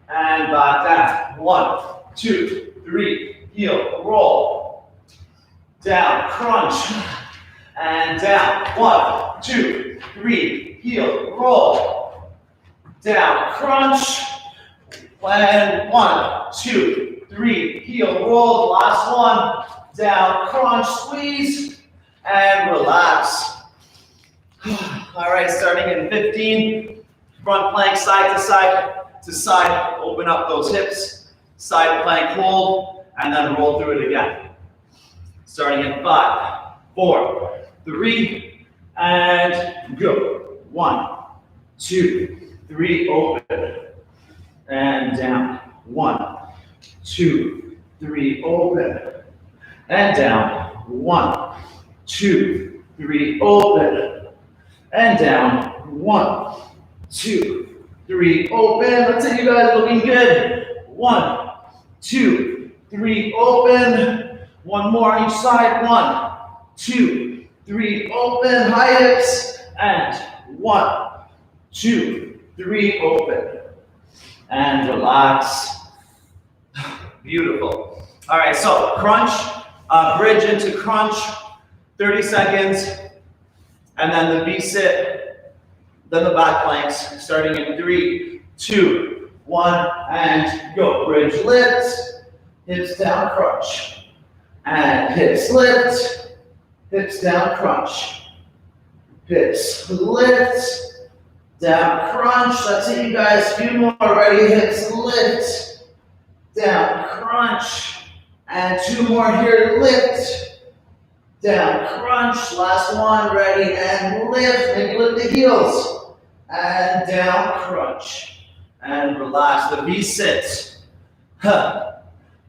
and back down. 1, 2, 3, heel, roll, down, crunch, and down. 1, 2, 3, heel, roll, down, crunch, and 1, 2, 3, heel, roll. Last one, down, crunch, squeeze, and relax. All right, starting in 15, front plank, side to side, open up those hips, side plank, hold, and then roll through it again. Starting in 5, 4, 3, and go. 1, 2, 3, open, and down. 1, 2, 3, open, and down. 1, 2, 3, open, and down. 1, 2, 3, open. That's it, you guys, looking good. 1, 2, 3, open. One more on each side. 1, 2, 3, open. High hips. And 1, 2, 3, open. And relax. Beautiful. All right, so crunch, bridge into crunch, 30 seconds. and then the V-sit, then the back planks, starting in 3, 2, 1, and go. Bridge lift, hips down, crunch, and hips lift, hips down, crunch, hips lift, down, crunch. That's it, you guys. A few more. Ready? Hips lift, down, crunch, and 2 more here. Lift, down, crunch. Last one. Ready? And lift. Maybe lift the heels, and down, crunch, and relax. The V-sit. That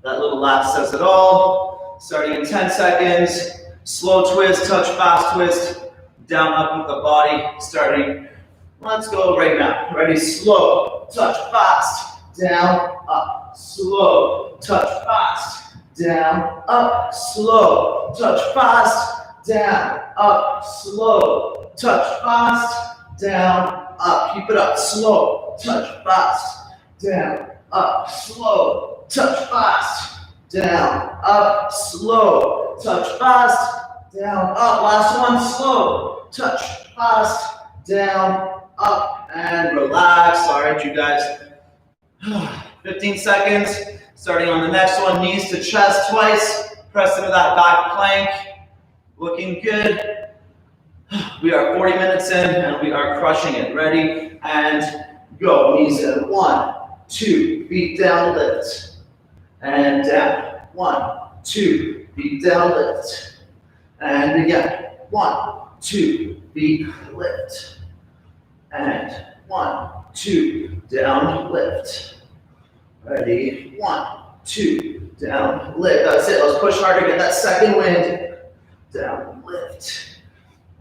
little laugh says it all. Starting in 10 seconds. Slow twist, touch, fast twist. Down, up with the body. Starting. Let's go right now. Ready? Slow, touch, fast, down, up, slow, touch, fast, down, up, slow, touch, fast, down, up, slow, touch, fast, down, up. Keep it up. Slow, touch, fast, down, up, slow, touch, fast, down, up, slow, touch, fast, down, up. Last one. Slow, touch, fast, down, up, and relax. All right, you guys. 15 seconds. Starting on the next one. Knees to chest twice. Press into that back plank. Looking good. We are 40 minutes in, and we are crushing it. Ready? And go. Knees in. 1, 2. Feet down, lift. And down. 1, 2. Feet down, lift. And again. 1, 2. Feet lift. And 1, 2, down, lift. Ready? 1, 2, down, lift. That's it. Let's push harder. Get that second wind. Down, lift.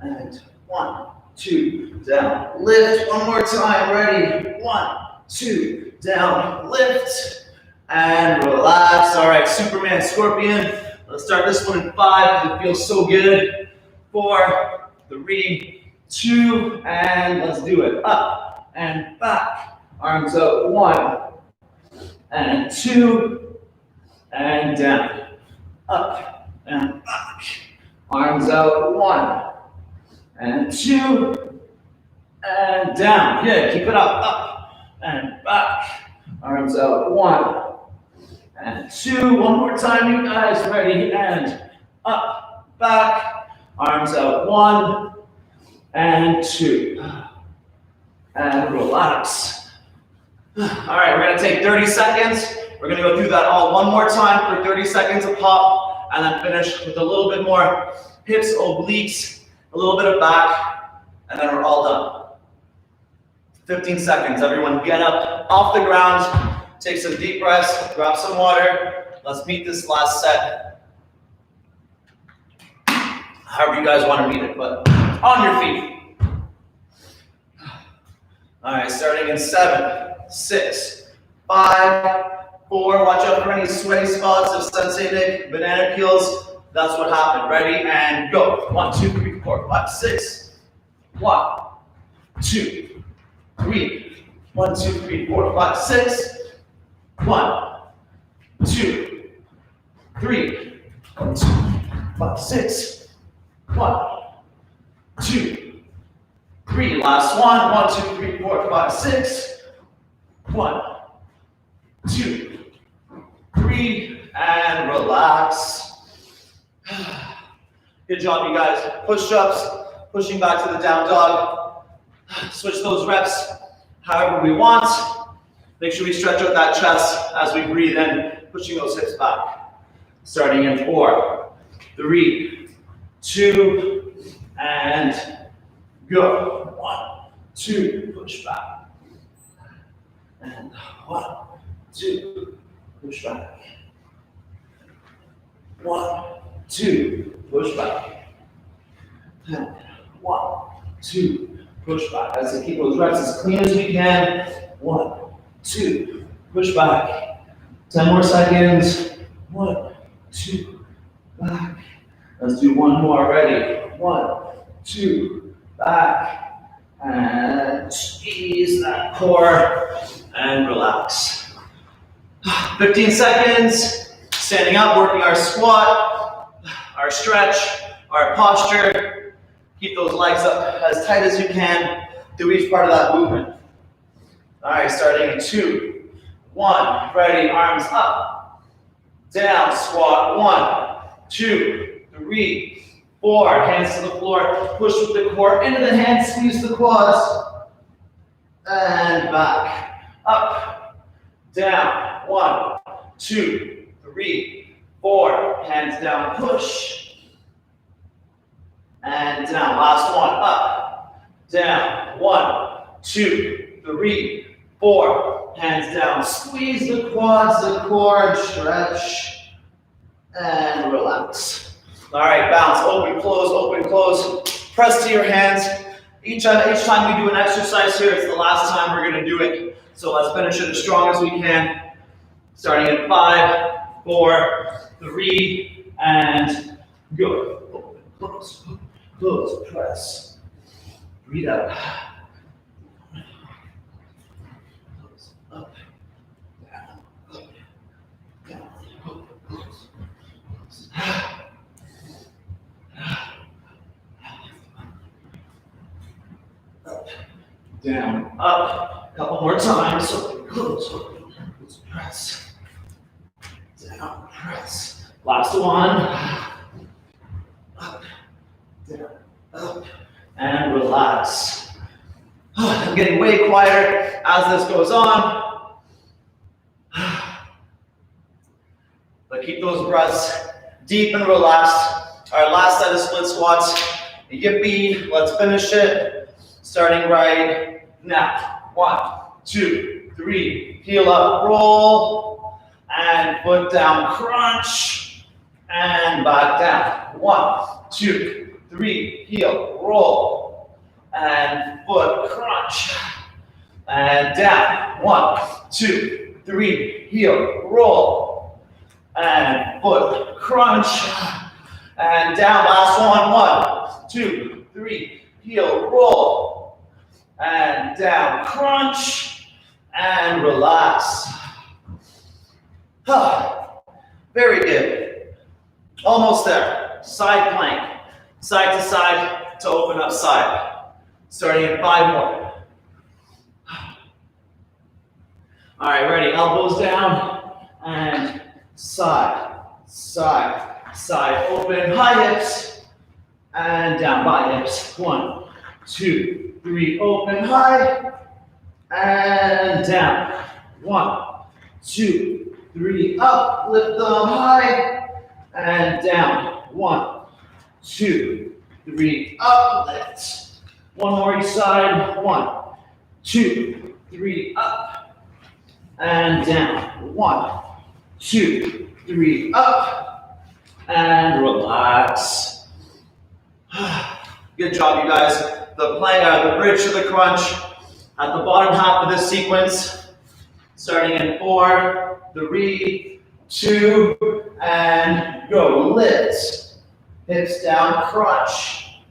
And 1, 2, down, lift. One more time. Ready? 1, 2, down, lift. And relax. All right, Superman, Scorpion. Let's start this one in 5 because it feels so good. 4, 3, 2, and let's do it. Up and back. Arms up. 1 and 2 and down. Up and back. Arms out. 1 and 2 and down. Good. Keep it up. Up and back. Arms out. 1 and 2. One more time, you guys. Ready? And up, back. Arms out. 1 and 2, and relax. All right, we're gonna take 30 seconds. We're gonna go through that all one more time for 30 seconds of pop, and then finish with a little bit more hips, obliques, a little bit of back, and then we're all done. 15 seconds, everyone get up off the ground, take some deep breaths, grab some water. Let's meet this last set. However you guys wanna meet it, but on your feet. All right, starting in 7, 6, 5, 4. Watch out for any sweaty spots of Sensei Nick, banana peels. That's what happened. Ready? And go. 1, 2, 3, 4, 5, 6. 1, 2, 3. 1, 2, 3, 4, 5, 6. 1, 2, 3. 1, 2, 5, 6. 1, 2, 3. Last one. 1, 2, 3, 4, 5, 6. 1, 2, 3, and relax. Good job, you guys. Push-ups, pushing back to the down dog. Switch those reps however we want. Make sure we stretch out that chest as we breathe in, pushing those hips back. Starting in 4, 3, 2, and go. 1, 2, push back. And 1, 2, push back. 1, 2, push back. And 1, 2, push back. As we keep those reps as clean as we can. 1, 2, push back. 10 more seconds. 1, 2, back. Let's do one more. Ready? 1, 2, back. And squeeze that core and relax. 15 seconds. Standing up, working our squat, our stretch, our posture. Keep those legs up as tight as you can through each part of that movement. All right, starting in 2, 1, ready, arms up, down, squat, 1, 2, 3, 4, hands to the floor, push with the core into the hands, squeeze the quads, and back, up, down, 1, 2, 3, 4, hands down, push, and down, last one, up, down, 1, 2, 3, 4, hands down, squeeze the quads, the core, stretch, and relax. All right, bounce, open, close, press to your hands. Each time we do an exercise here, it's the last time we're gonna do it. So let's finish it as strong as we can. Starting at 5, 4, 3, and go. Open, close, press. Breathe out. Close, up, down, close. Up, down, up. A couple more times. Close, press. Down, press. Last one. Up, down, up, and relax. I'm getting way quieter as this goes on. But keep those breaths deep and relaxed. Our last set of split squats. Yippee, let's finish it. Starting right now. 1, 2, 3, heel up, roll, and foot down, crunch, and back down. 1, 2, 3, heel, roll, and foot, crunch, and down. 1, 2, 3, heel, roll, and foot, crunch, and down. Last one. 1, 2, 3, heel, roll, and down, crunch, and relax. Very good. Almost there. Side plank. Side to side to open up side. Starting in 5 more. All right, ready. Elbows down and side, side, side. Open, high hips and down by hips. 1, 2, 3. Open, high and down. 1, 2, 3. Up. Lift them high and down. 1, 2, 3. Up. Lift. One more each side. 1, 2, 3. Up and down. 1, 2, 3. Up and relax. Good job, you guys. The plank, the bridge to the crunch at the bottom half of this sequence. Starting in 4, 3, 2, and go. Lift. Hips down, crunch,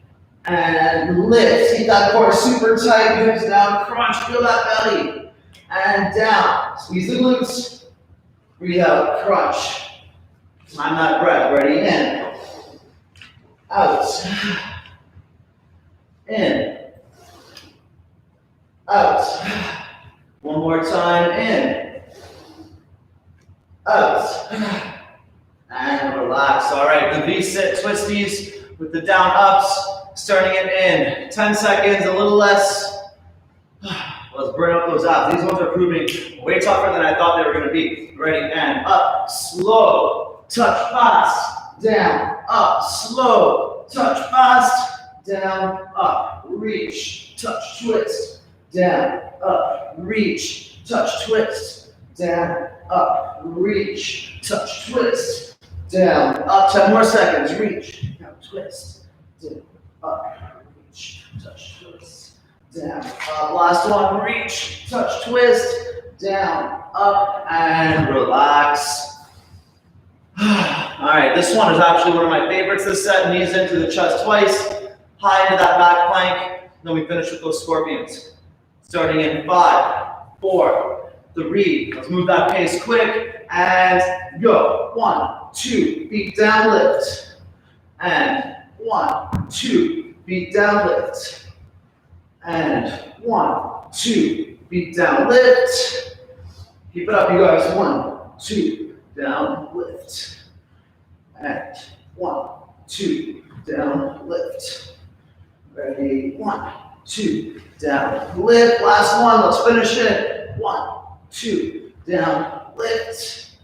and lift. Keep that core super tight. Hips down, crunch. Feel that belly. And down. Squeeze the glutes. Breathe out, crunch. Time that breath. Ready? In. Out. In. Out. One more time. In. Out. And relax. All right, the V-sit twisties with the down ups. Starting it in 10 seconds, a little less. Let's burn up those abs. These ones are proving way tougher than I thought they were going to be. Ready, and up, slow, touch fast, down, up, slow, touch fast, down, up, reach, touch, twist, down, up, reach, touch, twist, down, up, reach, touch, twist, down, up. 10 more seconds. Reach, now twist, down, up, reach, touch, twist, down, up. Last one. Reach, touch, twist, down, up, and relax. All right, this one is actually one of my favorites this set. Knees into the chest twice, high into that back plank. Then we finish with those scorpions. Starting in 5, 4, 3. Let's move that pace quick and go. 1, 2, feet down, lift. And 1, 2, feet down, lift. And 1, 2, feet down, lift. Keep it up, you guys. 1, 2, down, lift. And 1, 2, down, lift. Ready? 1, 2, down, lift. Last one, let's finish it. 1, 2, down, lift.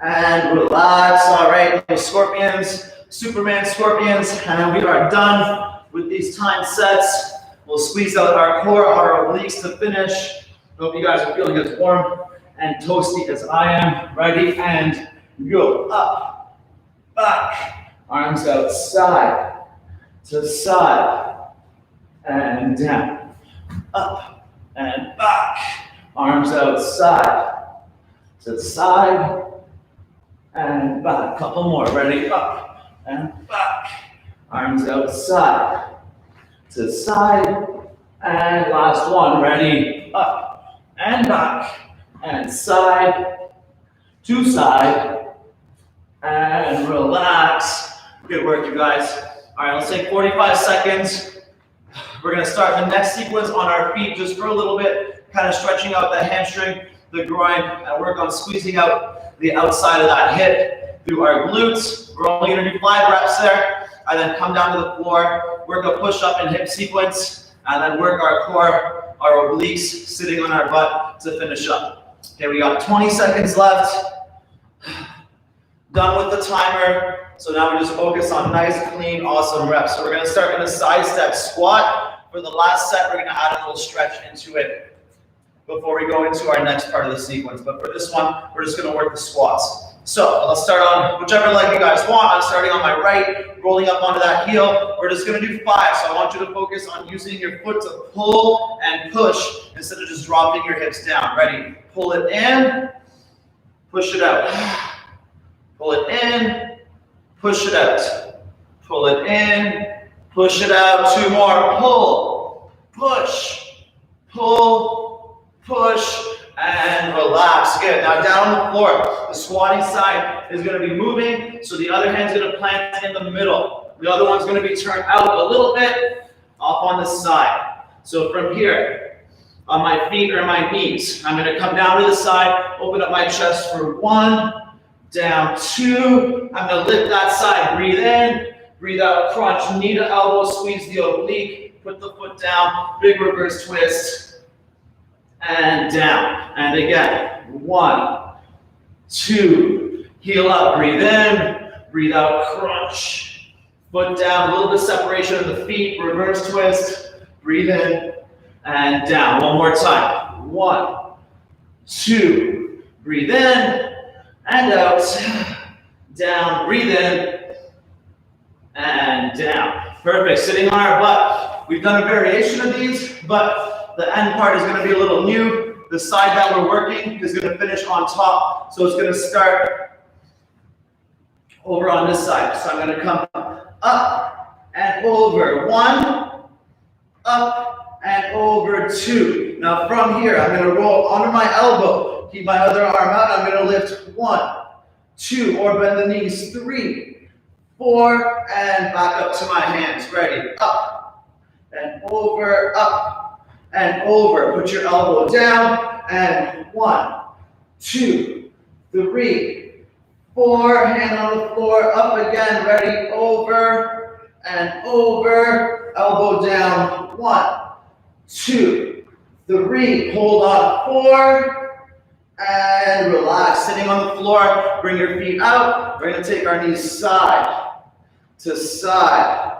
And relax. All right, scorpions, Superman scorpions, and we are done with these time sets. We'll squeeze out our core, our obliques to finish. Hope you guys are feeling as warm and toasty as I am. Ready, and go. Up, back, arms out, side to side, and down. Up and back, arms out, side to side, and back. Couple more. Ready, up and back, arms out, side to side, and last one. Ready, up and back, and side to side, and relax. Good work, you guys. All right, let's take 45 seconds. We're gonna start the next sequence on our feet just for a little bit, kind of stretching out the hamstring, the groin, and work on squeezing out the outside of that hip through our glutes. We're only gonna do 5 reps there, and then come down to the floor, work a push-up and hip sequence, and then work our core, our obliques, sitting on our butt to finish up. Okay, we got 20 seconds left. Done with the timer. So now we just focus on nice, clean, awesome reps. So we're gonna start in a side step squat. For the last set, we're gonna add a little stretch into it before we go into our next part of the sequence. But for this one, we're just gonna work the squats. So let's start on whichever leg you guys want. I'm starting on my right, rolling up onto that heel. We're just gonna do 5. So I want you to focus on using your foot to pull and push instead of just dropping your hips down. Ready? Pull it in, push it out. Pull it in, push it out. Pull it in, push it out. 2 more. Pull, push, pull, push, and relax. Good. Now down on the floor. The squatting side is going to be moving, so the other hand's going to plant in the middle. The other one's going to be turned out a little bit off on the side. So from here, on my feet or my knees, I'm going to come down to the side, open up my chest for 1, down 2. I'm going to lift that side. Breathe in, breathe out, crunch, knee to elbow, squeeze the oblique, put the foot down, big reverse twist, and down. And again, 1, 2, heel up, breathe in, breathe out, crunch, foot down, a little bit of separation of the feet, reverse twist, breathe in, and down. One more time. 1, 2, breathe in, and out, down, breathe in, and down. Perfect, sitting on our butt. We've done a variation of these, but the end part is gonna be a little new. The side that we're working is gonna finish on top. So it's gonna start over on this side. So I'm gonna come up and over. 1, up and over. 2. Now from here, I'm gonna roll onto my elbow. Keep my other arm out. I'm going to lift 1, 2, or bend the knees. 3, 4, and back up to my hands. Ready? Up and over, up and over. Put your elbow down. And 1, 2, 3, 4. Hand on the floor. Up again. Ready? Over and over. Elbow down. 1, 2, 3. Hold on. 4. And relax, sitting on the floor, bring your feet out. We're gonna take our knees side to side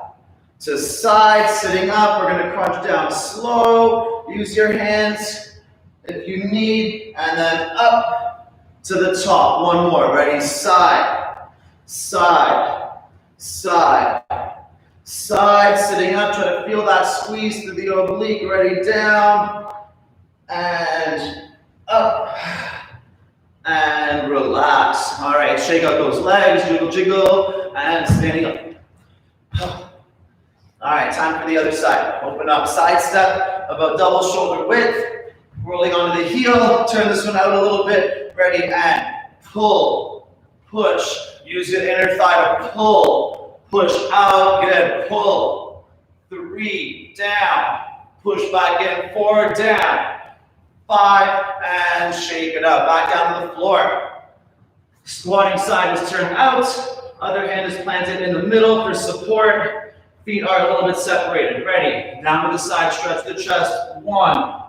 to side, sitting up. We're gonna crunch down slow. Use your hands if you need, and then up to the top. One more, ready? Side, side, side, side, sitting up. Try to feel that squeeze through the oblique. Ready? Down, and up, and relax. All right, shake out those legs, jiggle, jiggle, and standing up. All right, time for the other side. Open up, side step, about double shoulder width, rolling onto the heel, turn this one out a little bit, ready, and pull, push, use your inner thigh to pull, push out, good, pull, 3, 3, down. Push back in, 4, down. 5, and shake it out. Back down to the floor. Squatting side is turned out. Other hand is planted in the middle for support. Feet are a little bit separated. Ready? Down to the side, stretch the chest. 1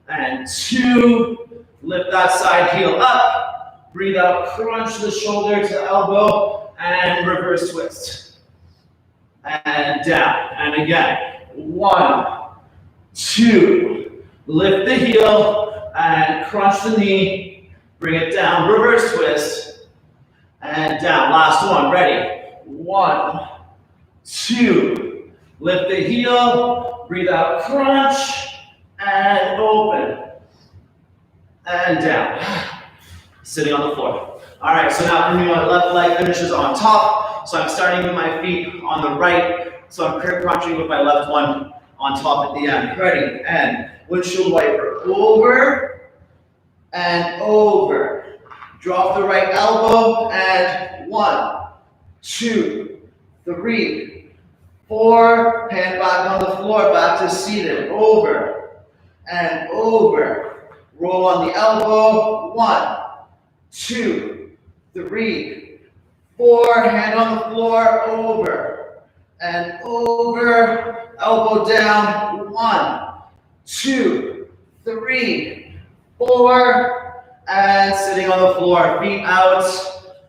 and 2. Lift that side heel up. Breathe out, crunch the shoulder to elbow, and reverse twist. And down. And again. 1, 2. Lift the heel and crunch the knee. Bring it down. Reverse twist. And down. Last one. Ready? 1, 2. Lift the heel. Breathe out. Crunch. And open. And down. Sitting on the floor. All right, so now for me, my left leg finishes on top. So I'm starting with my feet on the right. So I'm crunching with my left one on top at the end. Ready? And windshield wiper. Over and over. Drop the right elbow and 1, 2, 3, 4. Hand back on the floor, back to seated. Over and over. Roll on the elbow. 1, 2, 3, 4. Hand on the floor. Over and over. Elbow down. 1, 2, 3, 4. And sitting on the floor. Feet out.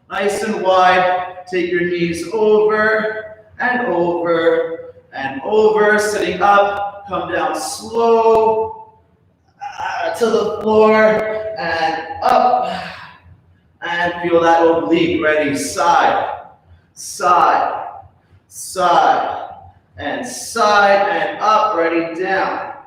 Nice and wide. Take your knees over and over and over. Sitting up. Come down slow. To the floor and up, and feel that oblique. Ready? Side, side, side, and side, and up. Ready? Down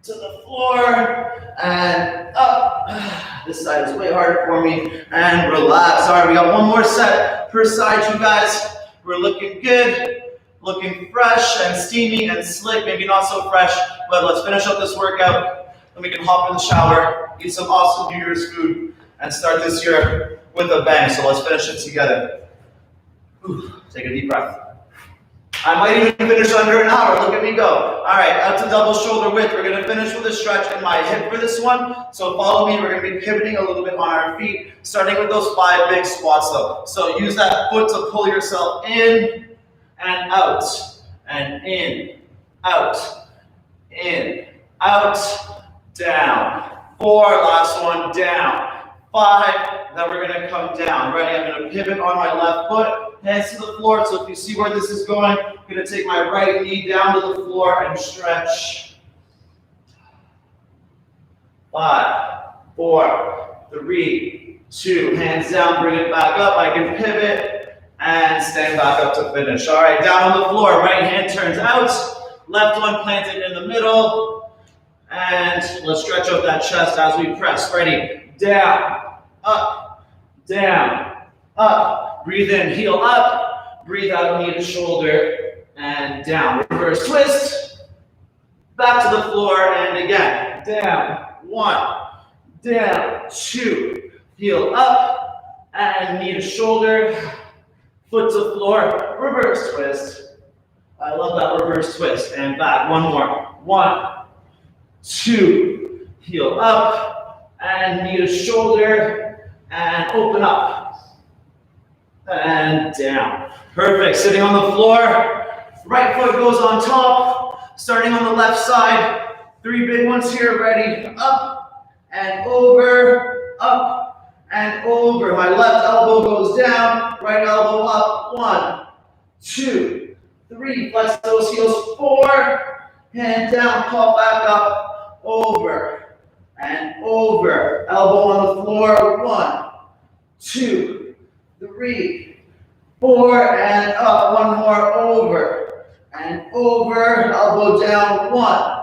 to the floor and up. This side is way harder for me. And relax. All right, we got one more set per side, you guys. We're looking good. Looking fresh and steamy and slick. Maybe not so fresh, but let's finish up this workout. Then we can hop in the shower, eat some awesome New Year's food, and start this year with a bang. So let's finish it together. Take a deep breath. I might even finish under an hour. Look at me go. All right, out to double shoulder width. We're going to finish with a stretch in my hip for this one. So follow me. We're going to be pivoting a little bit on our feet, starting with those 5 big squats though. So use that foot to pull yourself in and out, and in, out, down. 4, last one, down. 5, then we're gonna come down. Ready, I'm gonna pivot on my left foot, hands to the floor. So if you see where this is going, I'm gonna take my right knee down to the floor and stretch. 5, 4, 3, 2, hands down, bring it back up. I can pivot and stand back up to finish. All right, down on the floor, right hand turns out, left one planted in the middle. And let's stretch out that chest as we press. Ready? Down, up, down, up. Breathe in, heel up. Breathe out, knee to shoulder, and down. Reverse twist. Back to the floor, and again. Down, 1, down, 2. Heel up, and knee to shoulder. Foot to floor, reverse twist. I love that reverse twist. And back, one more. 1, 2, heel up, and knee to shoulder, and open up, and down. Perfect, sitting on the floor, right foot goes on top, starting on the left side, 3 big ones here, ready, up, and over, up, and over. My left elbow goes down, right elbow up, 1, 2, 3, flex those heels, 4, hand down, call back up, over and over. Elbow on the floor. 1, 2, 3, 4, and up. One more. Over and over. Elbow down. 1,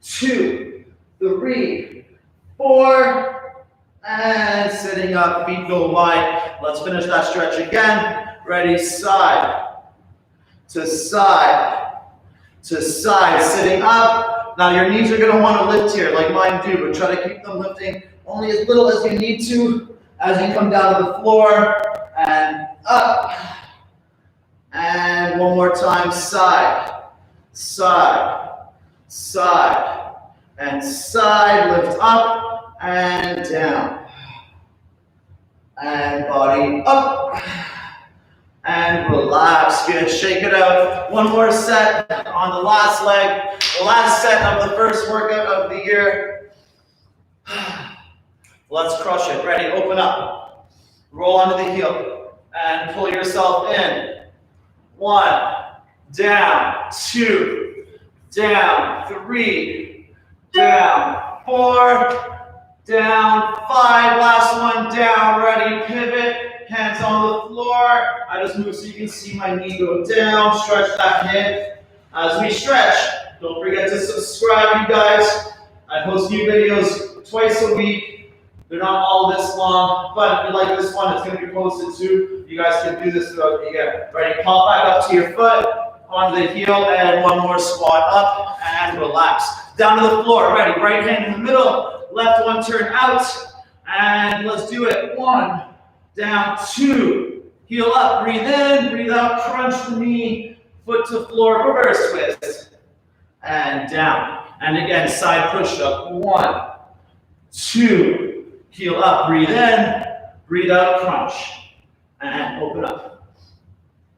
2, 3, 4, and sitting up. Feet go wide. Let's finish that stretch again. Ready? Side to side to side. Sitting up. Now your knees are going to want to lift here like mine do, but try to keep them lifting only as little as you need to as you come down to the floor and up. And one more time, side, side, side, and side. Lift up and down. And body up. And relax. Good. Shake it out. One more set on the last leg. The last set of the first workout of the year. Let's crush it. Ready? Open up. Roll onto the heel. And pull yourself in. 1. Down. 2. Down. 3. Down. 4. Down. 5. Last one. Down. Ready? Pivot. Hands on the floor. I just move so you can see my knee go down. Stretch that hip. As we stretch, don't forget to subscribe, you guys. I post new videos twice a week. They're not all this long, but if you like this one, it's going to be posted too. You guys can do this throughout the year. Ready? Pop back up to your foot, onto the heel, and one more squat up, and relax. Down to the floor. Ready? Right hand in the middle, left one turn out, and let's do it. 1. Down. 2. Heel up. Breathe in. Breathe out. Crunch the knee. Foot to floor. Reverse twist. And down. And again, side push up. 1. 2. Heel up. Breathe in. Breathe out. Crunch. And open up.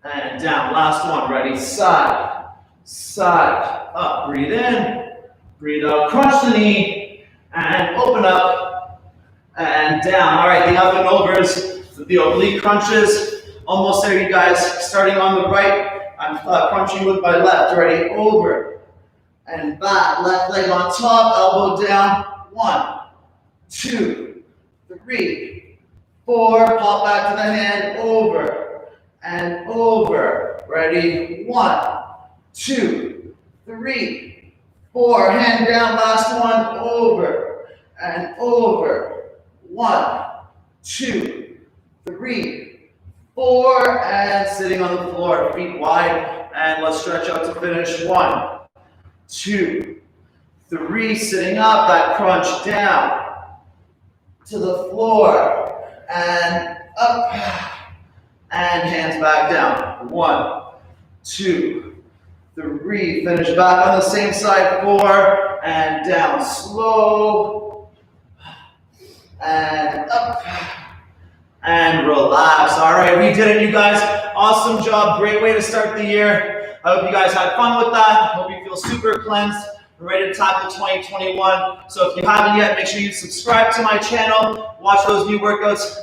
And down. Last one. Ready? Side. Side. Up. Breathe in. Breathe out. Crunch the knee. And open up. And down. All right. The up and overs. The oblique crunches, almost there, you guys. Starting on the right, I'm crunching with my left. Ready? Over and back. Left leg on top, elbow down. 1, 2, 3, 4. Pop back to the hand. Over and over. Ready? 1, 2, 3, 4. Hand down. Last one. Over and over. 1, 2, 3, 4, and sitting on the floor, feet wide, and let's stretch out to finish. 1, 2, 3, sitting up, that crunch down to the floor, and up, and hands back down. 1, 2, 3, finish back on the same side. 4, and down, slow, and up, and relax. All right, we did it, you guys. Awesome job. Great way to start the year. I hope you guys had fun with that. I hope you feel super cleansed and ready to tackle 2021. So if you haven't yet, make sure you subscribe to my channel. Watch those new workouts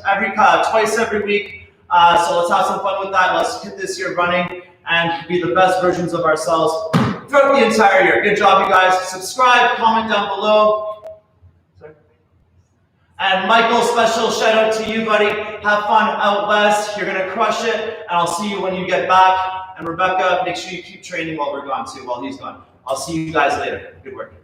twice every week. So let's have some fun with that. Let's hit this year running and be the best versions of ourselves throughout the entire year. Good job, you guys. Subscribe, comment down below. And Michael, special shout out to you, buddy. Have fun out west. You're gonna crush it, and I'll see you when you get back. And Rebecca, make sure you keep training while we're gone too, while he's gone. I'll see you guys later. Good work.